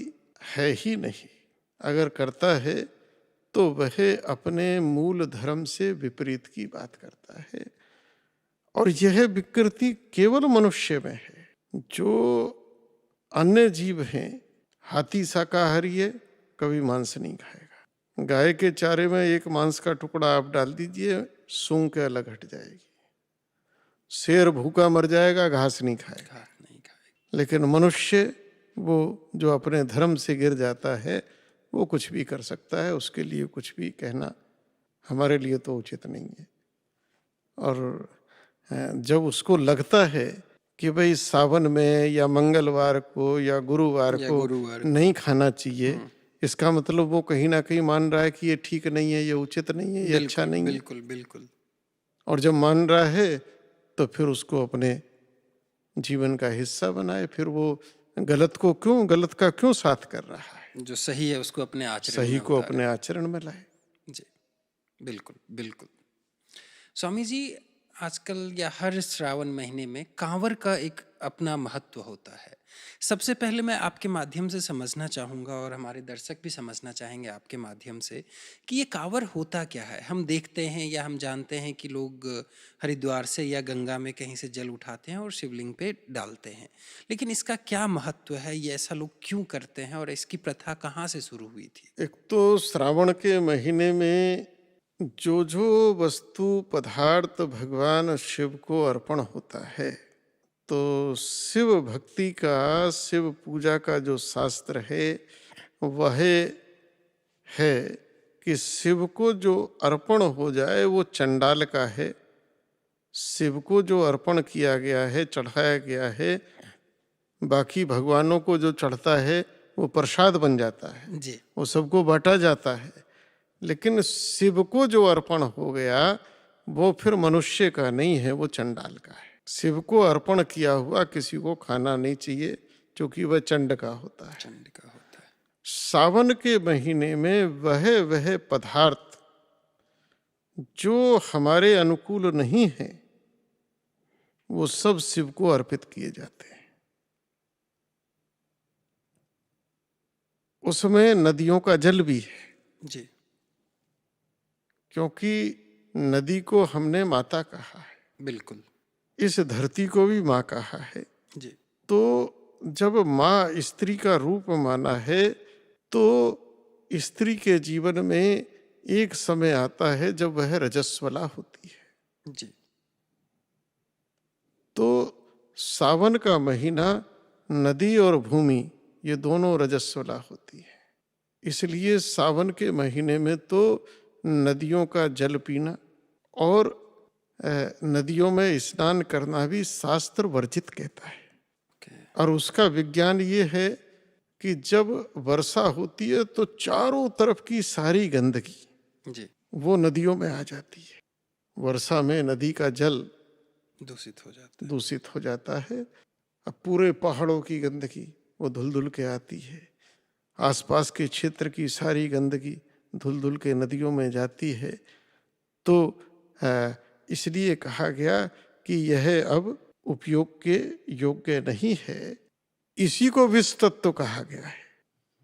है ही नहीं। अगर करता है तो वह अपने मूल धर्म से विपरीत की बात करता है। और यह विकृति केवल मनुष्य में है। जो अन्य जीव हैं, हाथी शाकाहारी है, कभी मांस नहीं खाएगा। गाय के चारे में एक मांस का टुकड़ा आप डाल दीजिए, सूंघ के अलग हट जाएगी। शेर भूखा मर जाएगा, घास नहीं खाएगा। लेकिन मनुष्य वो जो अपने धर्म से गिर जाता है वो कुछ भी कर सकता है। उसके लिए कुछ भी कहना हमारे लिए तो उचित नहीं है। और जब उसको लगता है कि भाई सावन में या मंगलवार को या गुरुवार को नहीं खाना चाहिए, इसका मतलब वो कहीं ना कहीं मान रहा है कि ये ठीक नहीं है, ये उचित नहीं है, ये अच्छा नहीं है। बिल्कुल बिल्कुल। और जब मान रहा है तो फिर उसको अपने जीवन का हिस्सा बनाए। फिर वो गलत का क्यों साथ कर रहा है? जो सही है उसको अपने आचरण सही को अपने आचरण में लाए। जी बिल्कुल बिल्कुल। स्वामी जी, आजकल या हर श्रावण महीने में कांवर का एक अपना महत्व होता है। सबसे पहले मैं आपके माध्यम से समझना चाहूँगा और हमारे दर्शक भी समझना चाहेंगे आपके माध्यम से कि ये कांवर होता क्या है। हम देखते हैं या हम जानते हैं कि लोग हरिद्वार से या गंगा में कहीं से जल उठाते हैं और शिवलिंग पे डालते हैं, लेकिन इसका क्या महत्व है? ये ऐसा लोग क्यों करते हैं और इसकी प्रथा कहाँ से शुरू हुई थी? एक तो श्रावण के महीने में जो वस्तु पदार्थ भगवान शिव को अर्पण होता है, तो शिव भक्ति का, शिव पूजा का जो शास्त्र है वह है कि शिव को जो अर्पण हो जाए वो चंडाल का है। शिव को जो अर्पण किया गया है, चढ़ाया गया है, बाकी भगवानों को जो चढ़ता है वो प्रसाद बन जाता है जी, वो सबको बांटा जाता है। लेकिन शिव को जो अर्पण हो गया वो फिर मनुष्य का नहीं है, वो चंडाल का है। शिव को अर्पण किया हुआ किसी को खाना नहीं चाहिए, क्योंकि वह चंड का होता है। चंड का होता है। सावन के महीने में वह पदार्थ जो हमारे अनुकूल नहीं है वो सब शिव को अर्पित किए जाते हैं। उसमें नदियों का जल भी है जी, क्योंकि नदी को हमने माता कहा है, बिल्कुल। इस धरती को भी माँ कहा है। जी, तो जब माँ स्त्री का रूप माना है तो स्त्री के जीवन में एक समय आता है जब वह रजस्वला होती है। जी, तो सावन का महीना नदी और भूमि ये दोनों रजस्वला होती है। इसलिए सावन के महीने में तो नदियों का जल पीना और नदियों में स्नान करना भी शास्त्र वर्जित कहता है। Okay. और उसका विज्ञान ये है कि जब वर्षा होती है तो चारों तरफ की सारी गंदगी जी वो नदियों में आ जाती है। वर्षा में नदी का जल दूषित हो जाता है। दूषित हो जाता है। अब पूरे पहाड़ों की गंदगी वो धुल धुल के आती है, आसपास के क्षेत्र की सारी गंदगी धुल धुल के नदियों में जाती है। तो इसलिए कहा गया कि यह अब उपयोग के योग्य नहीं है। इसी को विष तत्व कहा गया है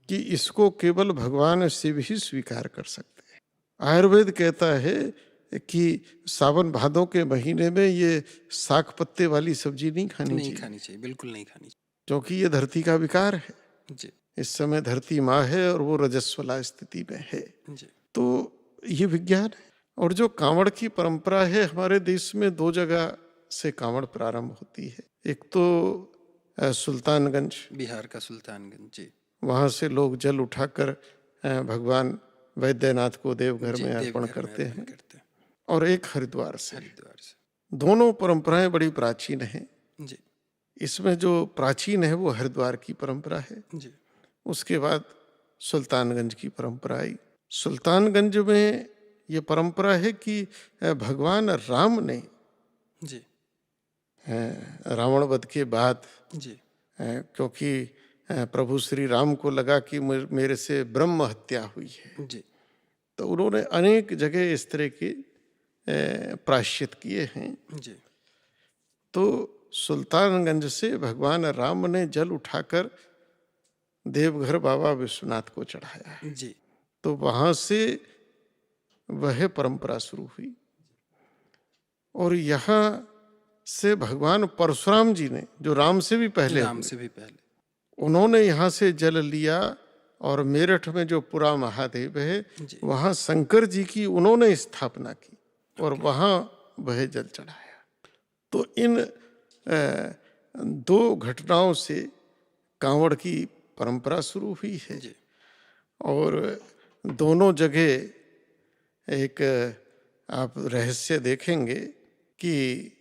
कि इसको केवल भगवान शिव ही स्वीकार कर सकते हैं। आयुर्वेद कहता है कि सावन भादों के महीने में ये साग पत्ते वाली सब्जी नहीं खानी चाहिए, बिल्कुल नहीं खानी चाहिए, क्योंकि ये धरती का विकार है। जी इस समय धरती माँ है और वो रजस्वला स्थिति में है। जी तो ये विज्ञान है। और जो कांवड़ की परंपरा है, हमारे देश में 2 जगह से कांवड़ प्रारंभ होती है। एक तो सुल्तानगंज, बिहार का सुल्तानगंज, जी वहाँ से लोग जल उठाकर भगवान वैद्यनाथ को देवघर में अर्पण देवघर में करते अर्पण हैं। करते हैं, और एक हरिद्वार से। हरिद्वार से। दोनों परंपराएं बड़ी प्राचीन हैं। जी इसमें जो प्राचीन है वो हरिद्वार की परंपरा है। जी उसके बाद सुल्तानगंज की परंपरा आई। सुल्तानगंज में ये परंपरा है कि भगवान राम ने जी रावण वध के बाद, जी क्योंकि प्रभु श्री राम को लगा कि मेरे से ब्रह्म हत्या हुई है, जी तो उन्होंने अनेक जगह इस तरह के प्रायश्चित किए हैं। जी तो सुल्तानगंज से भगवान राम ने जल उठाकर देवघर बाबा विश्वनाथ को चढ़ाया। जी तो वहाँ से वह परंपरा शुरू हुई। और यहाँ से भगवान परशुराम जी ने, जो राम से भी पहले उन्होंने यहाँ से जल लिया। और मेरठ में जो पुरा महादेव है, वहाँ शंकर जी की उन्होंने स्थापना की और वहाँ वह जल चढ़ाया। तो इन 2 घटनाओं से कांवड़ की परंपरा शुरू हुई है। और दोनों जगह एक आप रहस्य देखेंगे कि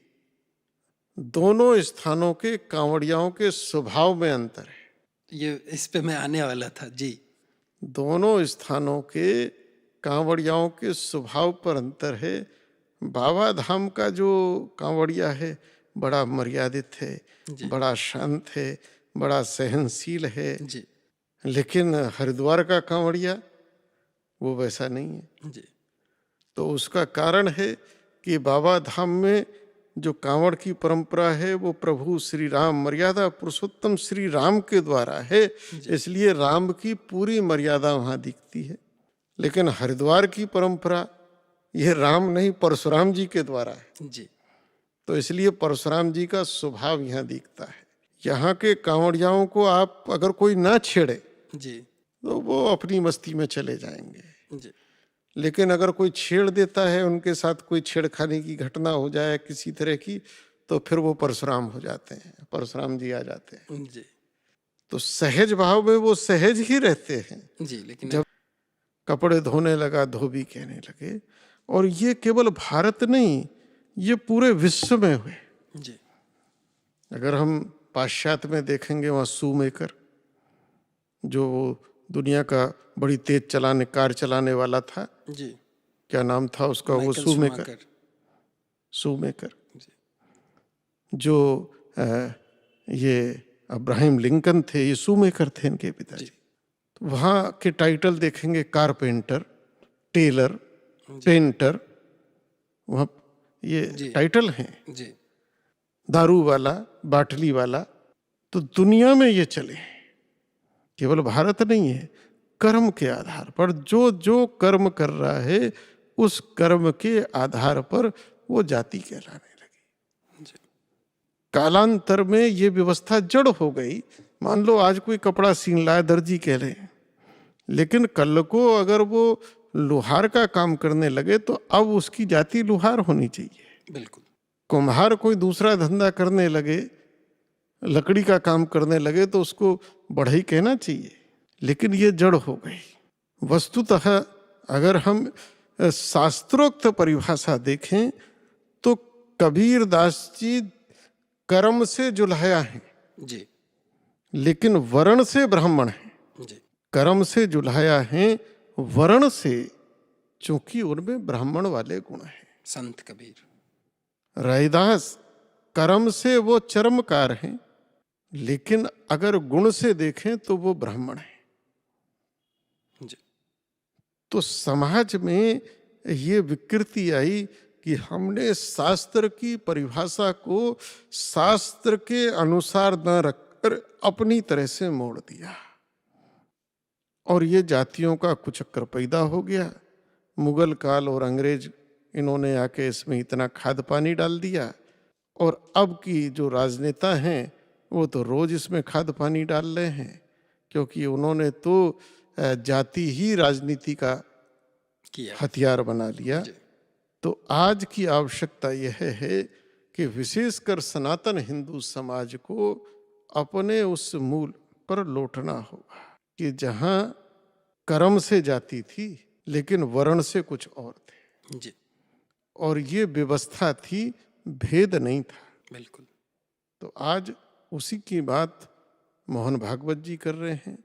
दोनों स्थानों के कांवड़ियाओं के स्वभाव में अंतर है। ये इस पे मैं आने वाला था। जी दोनों स्थानों के कांवड़ियाओं के स्वभाव पर अंतर है। बाबा धाम का जो कांवड़िया है बड़ा मर्यादित है, बड़ा शांत है, बड़ा सहनशील है। जी लेकिन हरिद्वार का कांवड़िया वो वैसा नहीं है। जी तो उसका कारण है कि बाबा धाम में जो कांवड़ की परंपरा है वो प्रभु श्री राम, मर्यादा पुरुषोत्तम श्री राम के द्वारा है, इसलिए राम की पूरी मर्यादा वहाँ दिखती है। लेकिन हरिद्वार की परंपरा ये राम नहीं परशुराम जी के द्वारा है। जी तो इसलिए परशुराम जी का स्वभाव यहाँ दिखता है। यहाँ के कांवड़ियाओं को आप अगर कोई ना छेड़े जी तो वो अपनी मस्ती में चले जाएंगे। जी लेकिन अगर कोई छेड़ देता है, उनके साथ कोई छेड़खानी की घटना हो जाए किसी तरह की, तो फिर वो परशुराम हो जाते हैं, परशुराम जी आ जाते हैं। जी तो सहज भाव में वो सहज ही रहते हैं। जी लेकिन जब कपड़े धोने लगा धोबी कहने लगे। और ये केवल भारत नहीं, ये पूरे विश्व में हुए। जी अगर हम पाश्चात्य में देखेंगे, वहाँ शूमेकर, जो दुनिया का बड़ी तेज कार चलाने वाला था, जी क्या नाम था उसका, वो शूमेकर। जो ये अब्राहम लिंकन थे, ये शूमेकर थे इनके पिताजी। तो वहाँ के टाइटल देखेंगे, कारपेंटर, टेलर, पेंटर, वहाँ ये टाइटल हैं। जी दारू वाला, बाटली वाला। तो दुनिया में ये चले, केवल भारत नहीं है। कर्म के आधार पर जो जो कर्म कर रहा है, उस कर्म के आधार पर वो जाति कहलाने लगी। कालांतर में ये व्यवस्था जड़ हो गई। मान लो आज कोई कपड़ा सीन लाए, दर्जी कह ले, लेकिन कल को अगर वो लोहार का काम करने लगे तो अब उसकी जाति लोहार होनी चाहिए। बिल्कुल। कुम्हार कोई दूसरा धंधा करने लगे, लकड़ी का काम करने लगे, तो उसको बढ़ई कहना चाहिए। लेकिन ये जड़ हो गई। वस्तुतः अगर हम शास्त्रोक्त परिभाषा देखें तो कबीर दास जी कर्म से जुल्हाया हैं, जी लेकिन वर्ण से ब्राह्मण हैं। जी कर्म से जुल्हाया हैं, वर्ण से, चूंकि उनमें ब्राह्मण वाले गुण हैं। संत कबीर। रैदास कर्म से वो चर्मकार हैं, लेकिन अगर गुण से देखें तो वो ब्राह्मण हैं। जी तो समाज में ये विकृति आई कि हमने शास्त्र की परिभाषा को शास्त्र के अनुसार न रखकर अपनी तरह से मोड़ दिया, और ये जातियों का कुचक्कर पैदा हो गया। मुगल काल और अंग्रेज, इन्होंने आके इसमें इतना खाद पानी डाल दिया, और अब की जो राजनेता हैं वो तो रोज इसमें खाद पानी डाल रहे हैं, क्योंकि उन्होंने तो जाति ही राजनीति का किया। हथियार बना लिया। जी तो आज की आवश्यकता यह है कि विशेषकर सनातन हिंदू समाज को अपने उस मूल पर लौटना होगा कि जहां कर्म से जाति थी लेकिन वर्ण से कुछ और थे, जी और ये व्यवस्था थी, भेद नहीं था। बिल्कुल। तो आज उसी की बात मोहन भागवत जी कर रहे हैं,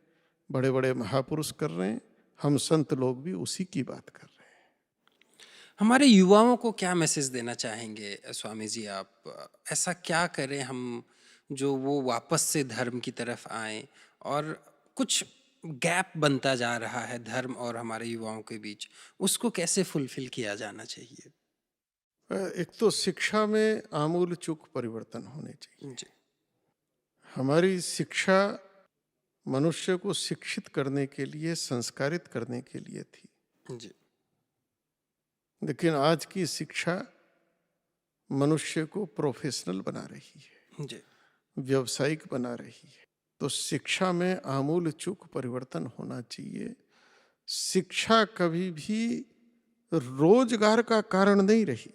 बड़े बड़े महापुरुष कर रहे हैं, हम संत लोग भी उसी की बात कर रहे हैं। हमारे युवाओं को क्या मैसेज देना चाहेंगे स्वामी जी आप? ऐसा क्या करें हम जो वो वापस से धर्म की तरफ आएं? और कुछ गैप बनता जा रहा है धर्म और हमारे युवाओं के बीच, उसको कैसे फुलफिल किया जाना चाहिए? एक तो शिक्षा में आमूल चूक परिवर्तन होने चाहिए। जी हमारी शिक्षा मनुष्य को शिक्षित करने के लिए, संस्कारित करने के लिए थी, जी लेकिन आज की शिक्षा मनुष्य को प्रोफेशनल बना रही है, जी व्यावसायिक बना रही है। तो शिक्षा में आमूल चूक परिवर्तन होना चाहिए। शिक्षा कभी भी रोजगार का कारण नहीं रही,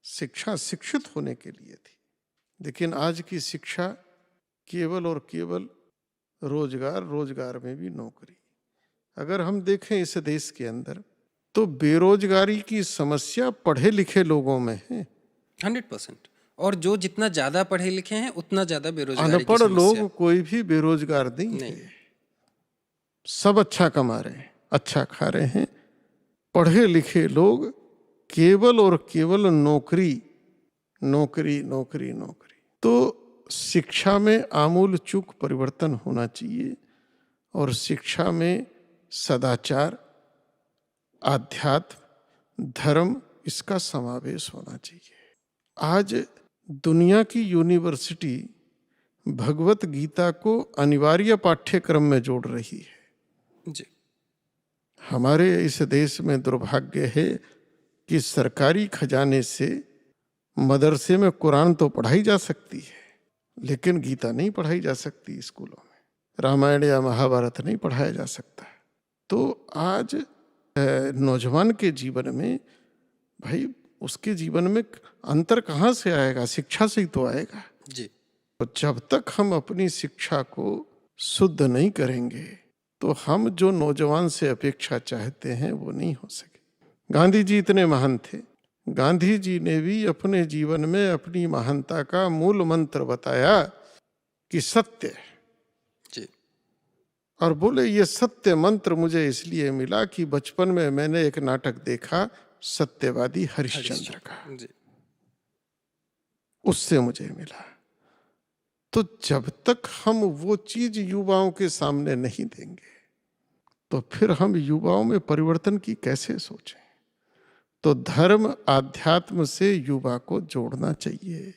शिक्षा शिक्षित होने के लिए थी, लेकिन आज की शिक्षा केवल और केवल रोजगार, रोजगार में भी नौकरी। अगर हम देखें इस देश के अंदर तो बेरोजगारी की समस्या पढ़े लिखे लोगों में है, 100%। और जो जितना ज्यादा पढ़े लिखे हैं उतना ज्यादा बेरोजगारी की अनपढ़ समस्या लोग कोई भी बेरोजगार नहीं नहीं। है। सब अच्छा कमा रहे हैं, अच्छा खा रहे हैं। पढ़े लिखे लोग केवल और केवल नौकरी नौकरी नौकरी नौकरी। तो शिक्षा में आमूल चूक परिवर्तन होना चाहिए, और शिक्षा में सदाचार, आध्यात्म, धर्म, इसका समावेश होना चाहिए। आज दुनिया की यूनिवर्सिटी भगवत गीता को अनिवार्य पाठ्यक्रम में जोड़ रही है। जी हमारे इस देश में दुर्भाग्य है कि सरकारी खजाने से मदरसे में कुरान तो पढ़ाई जा सकती है, लेकिन गीता नहीं पढ़ाई जा सकती स्कूलों में, रामायण या महाभारत नहीं पढ़ाया जा सकता। तो आज नौजवान के जीवन में, भाई उसके जीवन में अंतर कहाँ से आएगा? शिक्षा से ही तो आएगा। जी तो जब तक हम अपनी शिक्षा को शुद्ध नहीं करेंगे तो हम जो नौजवान से अपेक्षा चाहते हैं वो नहीं हो सके। गांधी जी इतने महान थे, गांधी जी ने भी अपने जीवन में अपनी महानता का मूल मंत्र बताया कि सत्य, जी और बोले ये सत्य मंत्र मुझे इसलिए मिला कि बचपन में मैंने एक नाटक देखा सत्यवादी हरिश्चंद्र का, जी उससे मुझे मिला। तो जब तक हम वो चीज युवाओं के सामने नहीं देंगे तो फिर हम युवाओं में परिवर्तन की कैसे सोचें? तो धर्म आध्यात्म से युवा को जोड़ना चाहिए,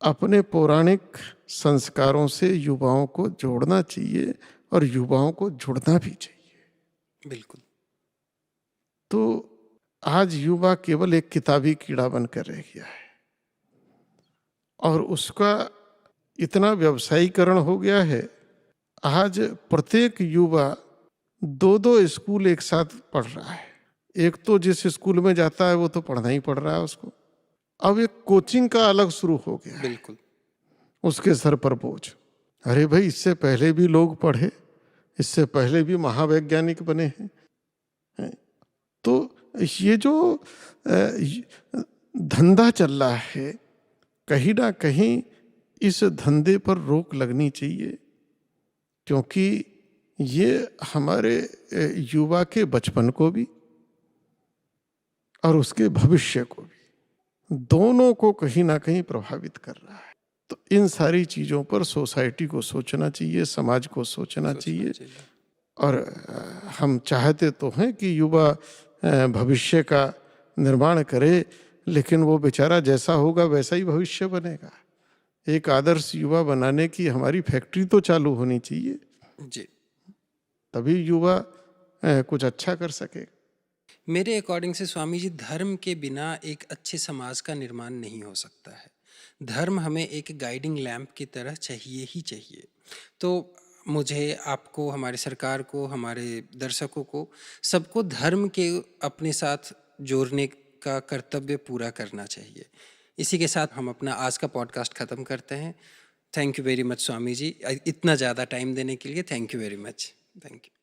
अपने पौराणिक संस्कारों से युवाओं को जोड़ना चाहिए, और युवाओं को जुड़ना भी चाहिए। बिल्कुल। तो आज युवा केवल एक किताबी कीड़ा बनकर रह गया है, और उसका इतना व्यवसायीकरण हो गया है। आज प्रत्येक युवा 2-2 स्कूल एक साथ पढ़ रहा है। एक तो जिस स्कूल में जाता है वो तो पढ़ना ही पड़ रहा है उसको, अब एक कोचिंग का अलग शुरू हो गया है, बिल्कुल। उसके सर पर बोझ। अरे भाई, इससे पहले भी लोग पढ़े, इससे पहले भी महावैज्ञानिक बने हैं। तो ये जो धंधा चल रहा है, कहीं ना कहीं इस धंधे पर रोक लगनी चाहिए, क्योंकि ये हमारे युवा के बचपन को भी और उसके भविष्य को भी, दोनों को कहीं ना कहीं प्रभावित कर रहा है। तो इन सारी चीज़ों पर सोसाइटी को सोचना चाहिए, समाज को सोचना चाहिए। और हम चाहते तो हैं कि युवा भविष्य का निर्माण करे, लेकिन वो बेचारा जैसा होगा वैसा ही भविष्य बनेगा। एक आदर्श युवा बनाने की हमारी फैक्ट्री तो चालू होनी चाहिए जी। तभी युवा कुछ अच्छा कर सके। मेरे अकॉर्डिंग से स्वामी जी, धर्म के बिना एक अच्छे समाज का निर्माण नहीं हो सकता है। धर्म हमें एक गाइडिंग लैंप की तरह चाहिए ही चाहिए। तो मुझे, आपको, हमारी सरकार को, हमारे दर्शकों को, सबको धर्म के अपने साथ जोड़ने का कर्तव्य पूरा करना चाहिए। इसी के साथ हम अपना आज का पॉडकास्ट ख़त्म करते हैं। Thank you very much Swami ji, इतना ज़्यादा टाइम देने के लिए। Thank you very much. Thank you.